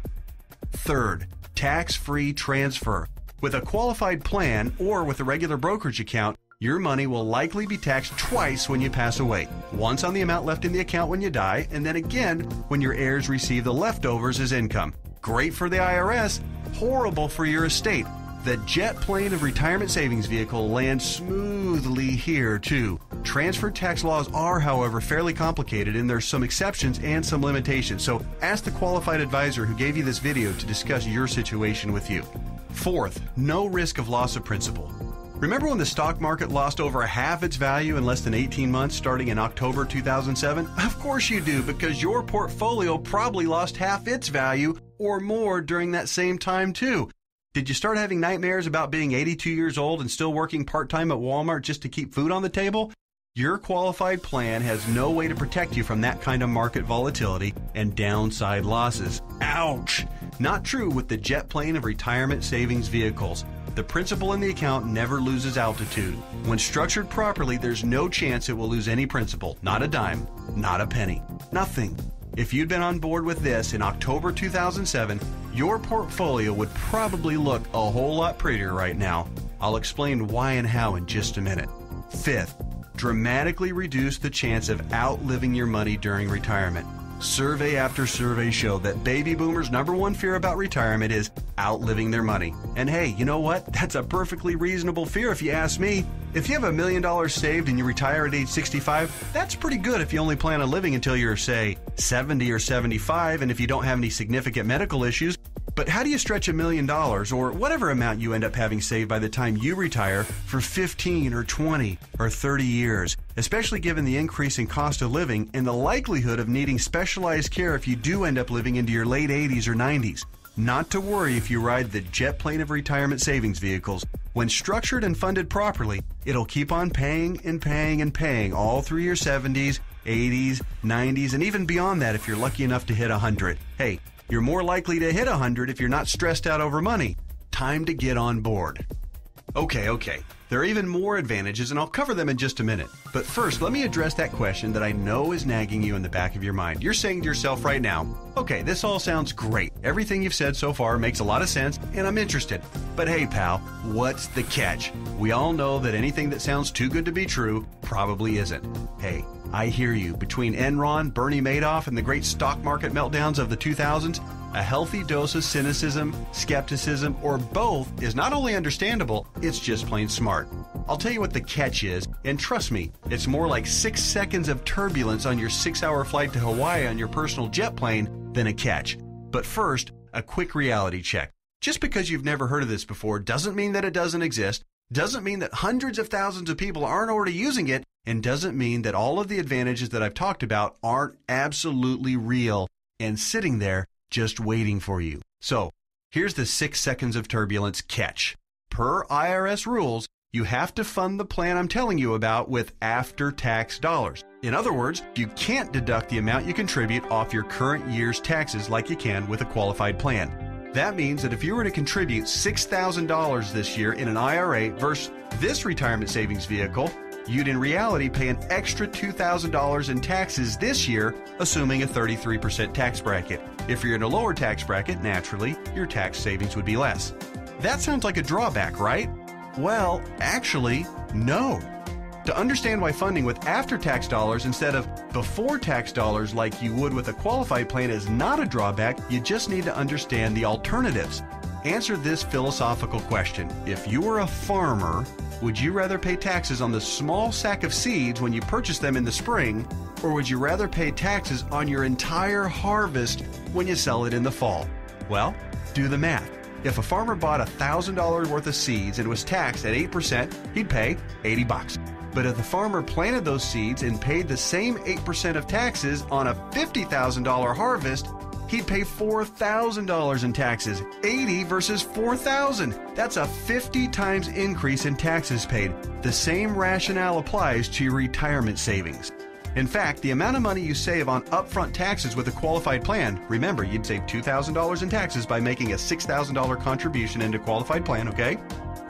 Third, tax-free transfer. With a qualified plan or with a regular brokerage account, Your money will likely be taxed twice when you pass away. Once on the amount left in the account when you die, and then again when your heirs receive the leftovers as income. Great for the IRS, horrible for your estate. The jet plane of retirement savings vehicle lands smoothly here, too. Transfer tax laws are, however, fairly complicated, and there's some exceptions and some limitations, so ask the qualified advisor who gave you this video to discuss your situation with you. Fourth, no risk of loss of principal. Remember when the stock market lost over half its value in less than 18 months starting in October 2007? Of course you do, because your portfolio probably lost half its value or more during that same time, too. Did you start having nightmares about being 82 years old and still working part-time at Walmart just to keep food on the table? Your qualified plan has no way to protect you from that kind of market volatility and downside losses. Ouch! Not true with the jet plane of retirement savings vehicles. The principal in the account never loses altitude. When structured properly, there's no chance it will lose any principal. Not a dime, not a penny, nothing. If you'd been on board with this in October 2007, your portfolio would probably look a whole lot prettier right now. I'll explain why and how in just a minute. Fifth, dramatically reduce the chance of outliving your money during retirement. Survey after survey show that baby boomers' #1 fear about retirement is outliving their money. And hey, you know what? That's a perfectly reasonable fear if you ask me. If you have $1 million saved and you retire at age 65, that's pretty good if you only plan on living until you're, say, 70 or 75, and if you don't have any significant medical issues. But how do you stretch $1 million, or whatever amount you end up having saved by the time you retire, for 15 or 20 or 30 years, especially given the increase in cost of living and the likelihood of needing specialized care if you do end up living into your late 80s or 90s? Not to worry if you ride the jet plane of retirement savings vehicles. When structured and funded properly, it'll keep on paying and paying and paying all through your 70s, 80s, 90s, and even beyond that if you're lucky enough to hit 100. Hey, you're more likely to hit 100 if you're not stressed out over money. Time to get on board. Okay. There are even more advantages, and I'll cover them in just a minute. But first, let me address that question that I know is nagging you in the back of your mind. You're saying to yourself right now, okay, this all sounds great. Everything you've said so far makes a lot of sense, and I'm interested. But hey, pal, what's the catch? We all know that anything that sounds too good to be true probably isn't. Hey, I hear you. Between Enron, Bernie Madoff, and the great stock market meltdowns of the 2000s, a healthy dose of cynicism, skepticism, or both is not only understandable, it's just plain smart. I'll tell you what the catch is, and trust me, it's more like 6 seconds of turbulence on your 6-hour flight to Hawaii on your personal jet plane than a catch. But first, a quick reality check. Just because you've never heard of this before doesn't mean that it doesn't exist, doesn't mean that hundreds of thousands of people aren't already using it, and doesn't mean that all of the advantages that I've talked about aren't absolutely real and sitting there just waiting for you. So, here's the 6 seconds of turbulence catch. Per IRS rules, you have to fund the plan I'm telling you about with after-tax dollars. In other words, you can't deduct the amount you contribute off your current year's taxes like you can with a qualified plan. That means that if you were to contribute $6,000 this year in an IRA versus this retirement savings vehicle, you'd in reality pay an extra $2,000 in taxes this year, assuming a 33% tax bracket. If you're in a lower tax bracket, naturally, your tax savings would be less. That sounds like a drawback, right? Well, actually, no. To understand why funding with after-tax dollars instead of before-tax dollars like you would with a qualified plan is not a drawback, you just need to understand the alternatives. Answer this philosophical question. If you were a farmer, would you rather pay taxes on the small sack of seeds when you purchase them in the spring, or would you rather pay taxes on your entire harvest when you sell it in the fall? Well, do the math. If a farmer bought $1,000 worth of seeds and was taxed at 8%, he'd pay $80. But if the farmer planted those seeds and paid the same 8% of taxes on a $50,000 harvest, he'd pay $4,000 in taxes. 80 versus 4,000. That's a 50 times increase in taxes paid. The same rationale applies to your retirement savings. In fact, the amount of money you save on upfront taxes with a qualified plan, remember, you'd save $2,000 in taxes by making a $6,000 contribution into a qualified plan, okay?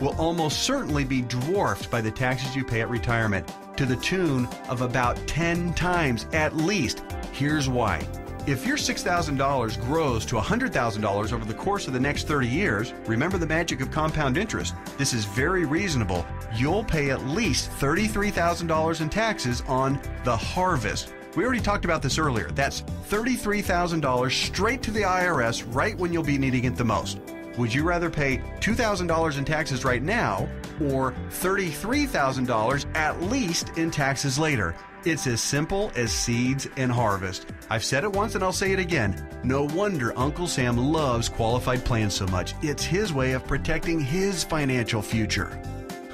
Will almost certainly be dwarfed by the taxes you pay at retirement, to the tune of about 10 times at least. Here's why. If your $6,000 grows to $100,000 over the course of the next 30 years, remember the magic of compound interest. This is very reasonable. You'll pay at least $33,000 in taxes on the harvest. We already talked about this earlier. That's $33,000 straight to the IRS right when you'll be needing it the most. Would you rather pay $2,000 in taxes right now or $33,000 at least in taxes later? It's as simple as seeds and harvest. I've said it once and I'll say it again. No wonder Uncle Sam loves qualified plans so much. It's his way of protecting his financial future.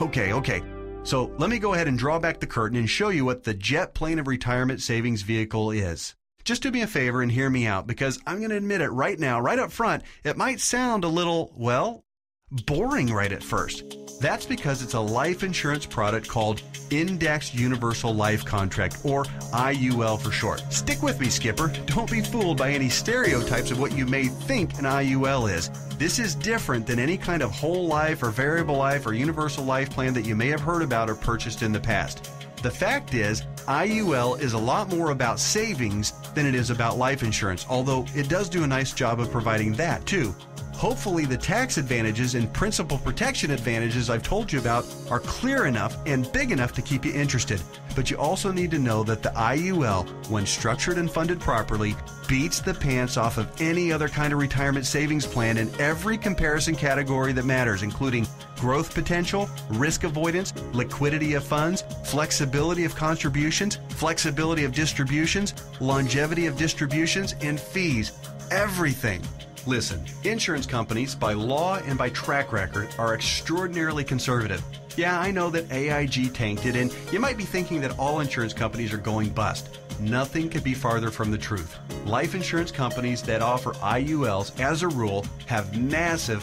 Okay. So let me go ahead and draw back the curtain and show you what the jet plane of retirement savings vehicle is. Just do me a favor and hear me out, because I'm going to admit it right now, right up front, it might sound a little, well, boring right at first. That's because it's a life insurance product called Indexed Universal Life Contract, or IUL for short. Stick with me, Skipper. Don't be fooled by any stereotypes of what you may think an IUL is. This is different than any kind of whole life or variable life or universal life plan that you may have heard about or purchased in the past. The fact is, IUL is a lot more about savings than it is about life insurance, although it does do a nice job of providing that too. Hopefully the tax advantages and principal protection advantages I've told you about are clear enough and big enough to keep you interested. But you also need to know that the IUL, when structured and funded properly, beats the pants off of any other kind of retirement savings plan in every comparison category that matters, including growth potential, risk avoidance, liquidity of funds, flexibility of contributions, flexibility of distributions, longevity of distributions, and fees. Everything. Listen, insurance companies, by law and by track record, are extraordinarily conservative. Yeah, I know that AIG tanked it, and you might be thinking that all insurance companies are going bust. Nothing could be farther from the truth. Life insurance companies that offer IULs, as a rule, have massive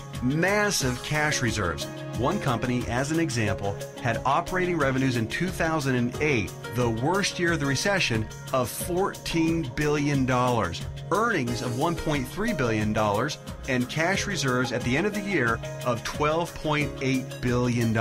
cash reserves. One company, as an example, had operating revenues in 2008, the worst year of the recession, of $14 billion. Earnings of $1.3 billion, and cash reserves at the end of the year of $12.8 billion.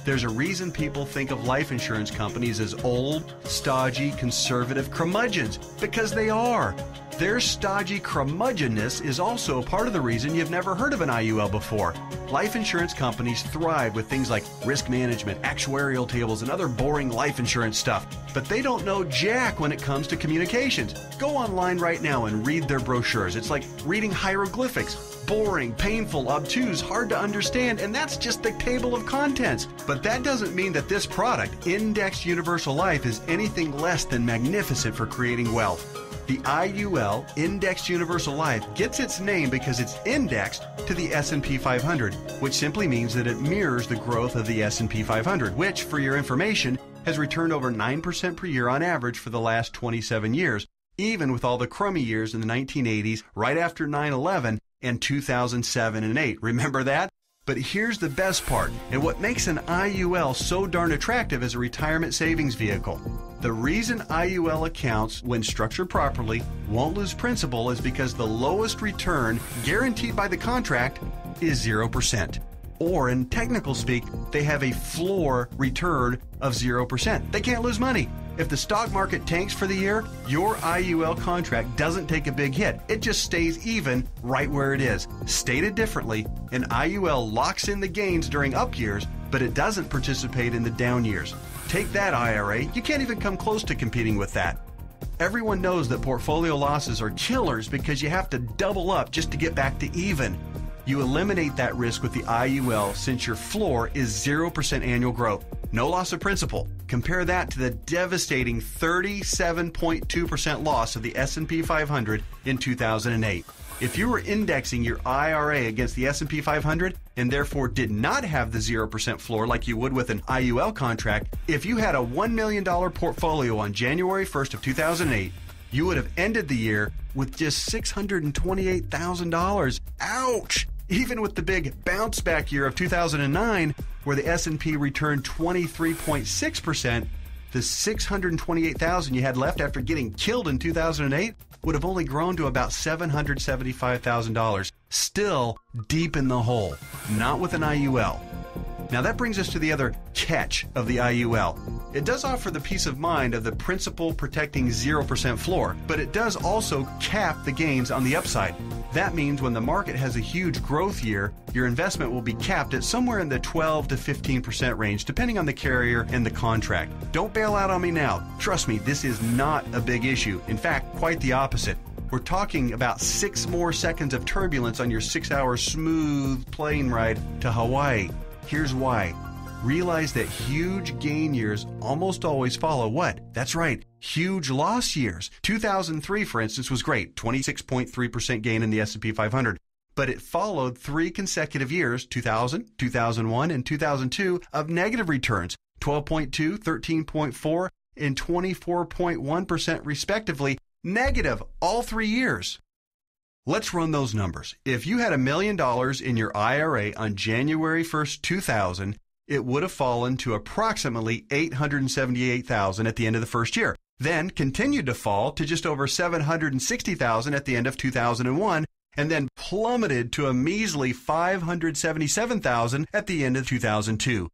There's a reason people think of life insurance companies as old, stodgy, conservative curmudgeons, because they are. Their stodgy curmudgeonness is also part of the reason you've never heard of an IUL before. Life insurance companies thrive with things like risk management, actuarial tables, and other boring life insurance stuff. But they don't know jack when it comes to communications. Go online right now and read their brochures. It's like reading hieroglyphics. Boring, painful, obtuse, hard to understand, and that's just the table of contents. But that doesn't mean that this product, Indexed Universal Life, is anything less than magnificent for creating wealth. The IUL, Indexed Universal Life, gets its name because it's indexed to the S&P 500, which simply means that it mirrors the growth of the S&P 500, which, for your information, has returned over 9% per year on average for the last 27 years, even with all the crummy years in the 1980s, right after 9/11, and 2007 and 8. Remember that? But here's the best part, and what makes an IUL so darn attractive as a retirement savings vehicle. The reason IUL accounts, when structured properly, won't lose principal is because the lowest return guaranteed by the contract is 0%. Or in technical speak, they have a floor return of 0%. They can't lose money. If the stock market tanks for the year, your IUL contract doesn't take a big hit. It just stays even right where it is. Stated differently, an IUL locks in the gains during up years, but it doesn't participate in the down years. Take that, IRA. You can't even come close to competing with that. Everyone knows that portfolio losses are killers because you have to double up just to get back to even. You eliminate that risk with the IUL since your floor is 0% annual growth. No loss of principal. Compare that to the devastating 37.2% loss of the S&P 500 in 2008. If you were indexing your IRA against the S&P 500 and therefore did not have the 0% floor like you would with an IUL contract, if you had a $1 million portfolio on January 1st of 2008, you would have ended the year with just $628,000. Ouch! Even with the big bounce back year of 2009, where the S&P returned 23.6%, the $628,000 you had left after getting killed in 2008 would have only grown to about $775,000. Still deep in the hole, not with an IUL. Now that brings us to the other catch of the IUL. It does offer the peace of mind of the principal protecting 0% floor, but it does also cap the gains on the upside. That means when the market has a huge growth year, your investment will be capped at somewhere in the 12 to 15% range, depending on the carrier and the contract. Don't bail out on me now. Trust me, this is not a big issue. In fact, quite the opposite. We're talking about 6 more seconds of turbulence on your 6-hour smooth plane ride to Hawaii. Here's why. Realize that huge gain years almost always follow what? That's right, huge loss years. 2003, for instance, was great, 26.3% gain in the S&P 500. But it followed 3 consecutive years, 2000, 2001, and 2002, of negative returns, 12.2, 13.4, and 24.1% respectively, negative all 3 years. Let's run those numbers. If you had $1 million in your IRA on January 1st, 2000, it would have fallen to approximately $878,000 at the end of the first year, then continued to fall to just over $760,000 at the end of 2001, and then plummeted to a measly $577,000 at the end of 2002.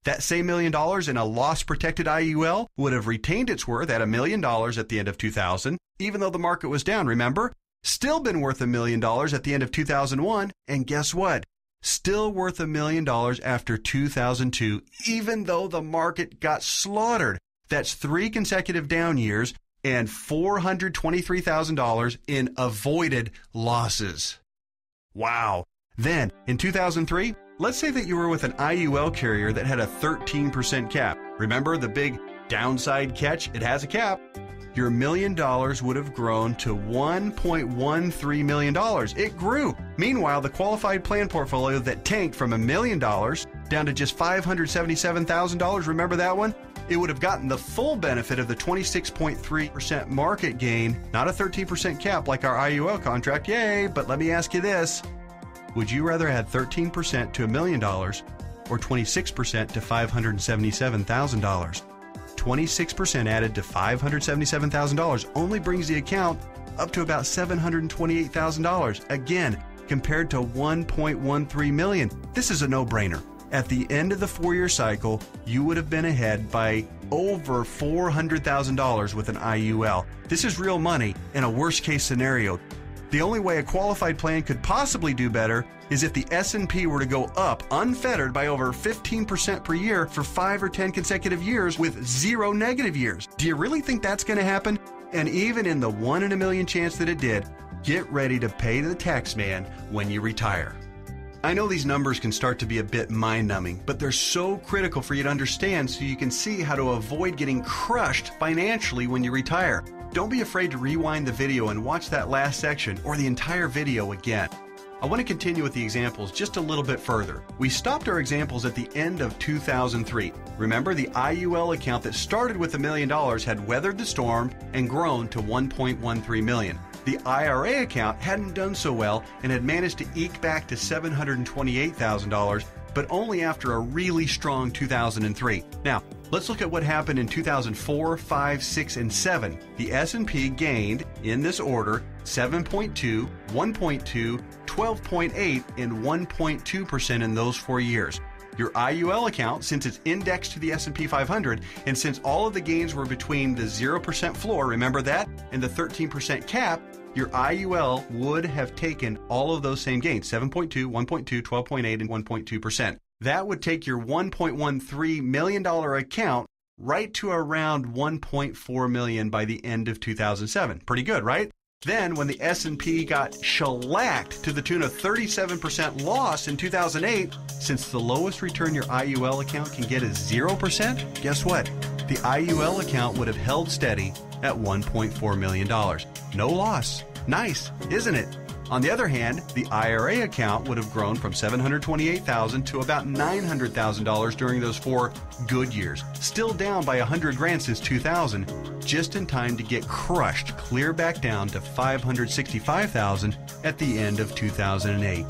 That same $1 million in a loss-protected IUL would have retained its worth at $1 million at the end of 2000, even though the market was down, remember? Still been worth $1 million at the end of 2001, and guess what? Still worth $1 million after 2002, even though the market got slaughtered. That's 3 consecutive down years and $423,000 in avoided losses. Wow. Then, in 2003, let's say that you were with an IUL carrier that had a 13% cap. Remember the big downside catch? It has a cap. Your $1 million would have grown to $1.13 million. It grew. Meanwhile, the qualified plan portfolio that tanked from $1 million down to just $577,000, remember that one? It would have gotten the full benefit of the 26.3% market gain, not a 13% cap like our IUL contract. Yay! But let me ask you this. Would you rather add 13% to $1 million or 26% to $577,000? 26% added to $577,000 only brings the account up to about $728,000. Again, compared to $1.13 million. This is a no-brainer. At the end of the 4-year cycle, you would have been ahead by over $400,000 with an IUL. This is real money in a worst-case scenario. The only way a qualified plan could possibly do better is if the S&P were to go up unfettered by over 15% per year for 5 or 10 consecutive years with 0 negative years. Do you really think that's going to happen? And even in the 1 in a million chance that it did, get ready to pay the tax man when you retire. I know these numbers can start to be a bit mind-numbing, but they're so critical for you to understand so you can see how to avoid getting crushed financially when you retire. Don't be afraid to rewind the video and watch that last section or the entire video again. I want to continue with the examples just a little bit further. We stopped our examples at the end of 2003. Remember, the IUL account that started with $1 million had weathered the storm and grown to $1.13 million. The IRA account hadn't done so well and had managed to eke back to $728,000, but only after a really strong 2003. Now, let's look at what happened in 2004, 5, 6, and 7. The S&P gained, in this order, 7.2, 1.2, 12.8, and 1.2% in those 4 years. Your IUL account, since it's indexed to the S&P 500, and since all of the gains were between the 0% floor, remember that, and the 13% cap, your IUL would have taken all of those same gains, 7.2, 1.2, 12.8, and 1.2%. That would take your $1.13 million account right to around $1.4 million by the end of 2007. Pretty good, right? Then, when the S&P got shellacked to the tune of 37% loss in 2008, since the lowest return your IUL account can get is 0%, guess what? The IUL account would have held steady at $1.4 million. No loss. Nice, isn't it? On the other hand, the IRA account would have grown from $728,000 to about $900,000 during those 4 good years, still down by $100,000 since 2000, just in time to get crushed clear back down to $565,000 at the end of 2008.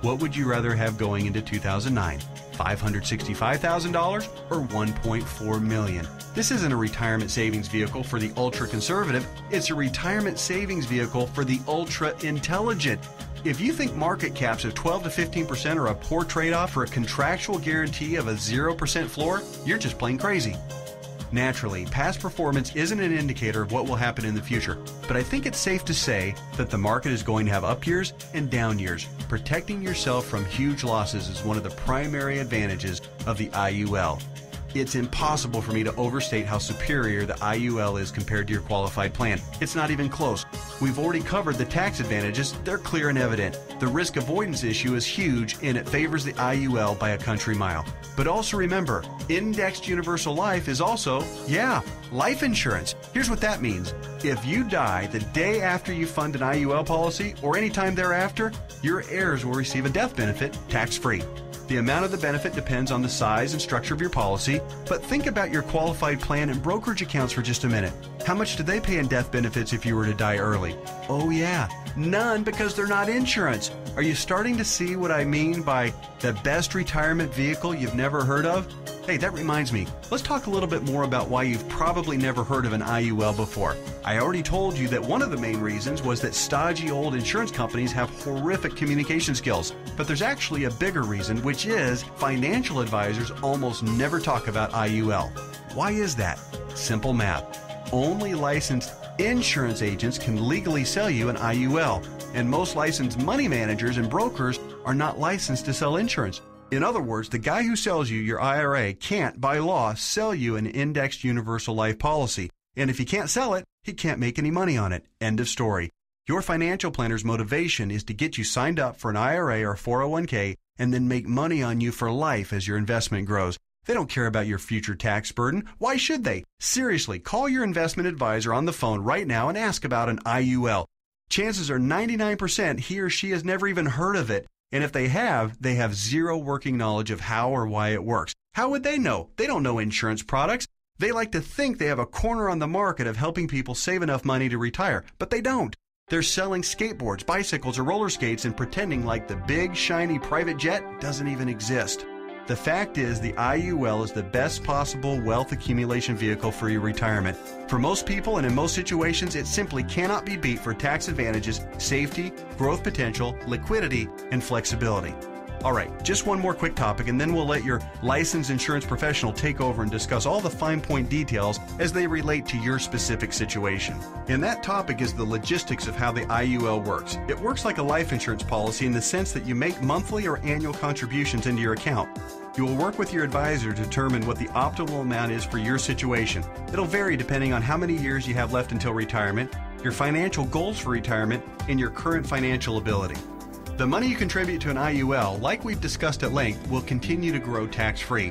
What would you rather have going into 2009? $565,000 or $1.4 million? This isn't a retirement savings vehicle for the ultra-conservative. It's a retirement savings vehicle for the ultra-intelligent. If you think market caps of 12 to 15% are a poor trade-off for a contractual guarantee of a 0% floor, you're just plain crazy. Naturally, past performance isn't an indicator of what will happen in the future, but I think it's safe to say that the market is going to have up years and down years. Protecting yourself from huge losses is one of the primary advantages of the IUL. It's impossible for me to overstate how superior the IUL is compared to your qualified plan. It's not even close. We've already covered the tax advantages. They're clear and evident. The risk avoidance issue is huge, and it favors the IUL by a country mile. But also remember, indexed universal life is also, life insurance. Here's what that means. If you die the day after you fund an IUL policy or any time thereafter, your heirs will receive a death benefit tax-free. The amount of the benefit depends on the size and structure of your policy, but think about your qualified plan and brokerage accounts for just a minute. How much do they pay in death benefits if you were to die early? Oh yeah, none, because they're not insurance. Are you starting to see what I mean by the best retirement vehicle you've never heard of? Hey, that reminds me, let's talk a little bit more about why you've probably never heard of an IUL before. I already told you that one of the main reasons was that stodgy old insurance companies have horrific communication skills. But there's actually a bigger reason, which is financial advisors almost never talk about IUL. Why is that? Simple math. Only licensed insurance agents can legally sell you an IUL, and most licensed money managers and brokers are not licensed to sell insurance. In other words, the guy who sells you your IRA can't, by law, sell you an indexed universal life policy. And if he can't sell it, he can't make any money on it. End of story. Your financial planner's motivation is to get you signed up for an IRA or 401k and then make money on you for life as your investment grows. They don't care about your future tax burden. Why should they? Seriously, call your investment advisor on the phone right now and ask about an IUL. Chances are 99% he or she has never even heard of it. And if they have zero working knowledge of how or why it works. How would they know? They don't know insurance products. They like to think they have a corner on the market of helping people save enough money to retire, but they don't. They're selling skateboards, bicycles, or roller skates and pretending like the big, shiny private jet doesn't even exist. The fact is, the IUL is the best possible wealth accumulation vehicle for your retirement. For most people and in most situations, it simply cannot be beat for tax advantages, safety, growth potential, liquidity, and flexibility. All right, just one more quick topic, and then we'll let your licensed insurance professional take over and discuss all the fine point details as they relate to your specific situation. And that topic is the logistics of how the IUL works. It works like a life insurance policy in the sense that you make monthly or annual contributions into your account. You will work with your advisor to determine what the optimal amount is for your situation. It'll vary depending on how many years you have left until retirement, your financial goals for retirement, and your current financial ability. The money you contribute to an IUL, like we've discussed at length, will continue to grow tax-free.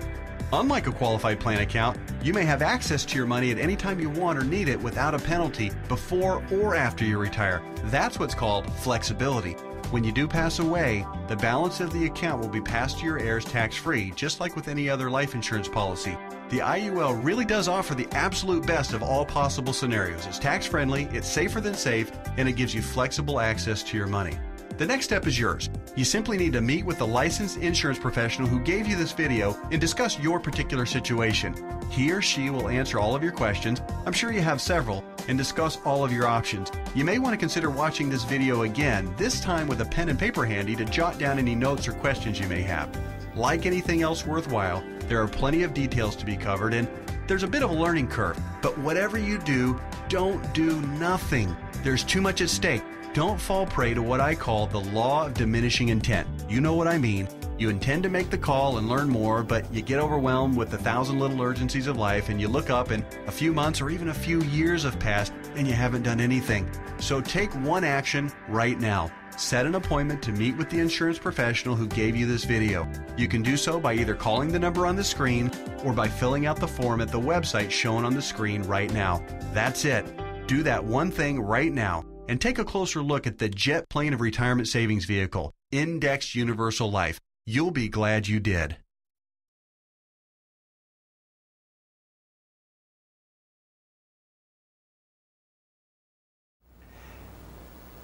Unlike a qualified plan account, you may have access to your money at any time you want or need it without a penalty before or after you retire. That's what's called flexibility. When you do pass away, the balance of the account will be passed to your heirs tax-free, just like with any other life insurance policy. The IUL really does offer the absolute best of all possible scenarios. It's tax-friendly, it's safer than safe, and it gives you flexible access to your money. The next step is yours. You simply need to meet with the licensed insurance professional who gave you this video and discuss your particular situation. He or she will answer all of your questions, I'm sure you have several, and discuss all of your options. You may want to consider watching this video again, this time with a pen and paper handy to jot down any notes or questions you may have. Like anything else worthwhile, there are plenty of details to be covered and there's a bit of a learning curve. But whatever you do, don't do nothing. There's too much at stake. Don't fall prey to what I call the law of diminishing intent. You know what I mean. You intend to make the call and learn more, but you get overwhelmed with 1,000 little urgencies of life and you look up and a few months or even a few years have passed and you haven't done anything. So take one action right now. Set an appointment to meet with the insurance professional who gave you this video. You can do so by either calling the number on the screen or by filling out the form at the website shown on the screen right now. That's it. Do that one thing right now. And take a closer look at the jet plane of retirement savings vehicle, Indexed Universal Life. You'll be glad you did.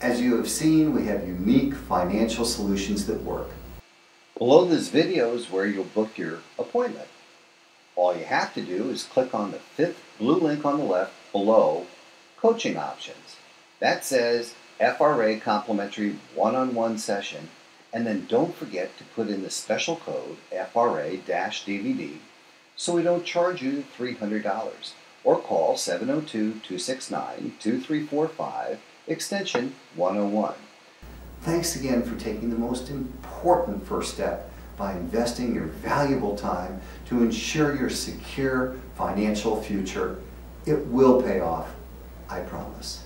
As you have seen, we have unique financial solutions that work. Below this video is where you'll book your appointment. All you have to do is click on the fifth blue link on the left below Coaching Options. That says FRA Complimentary One-on-One Session, and then don't forget to put in the special code FRA-DVD so we don't charge you $300. Or call 702-269-2345, extension 101. Thanks again for taking the most important first step by investing your valuable time to ensure your secure financial future. It will pay off, I promise.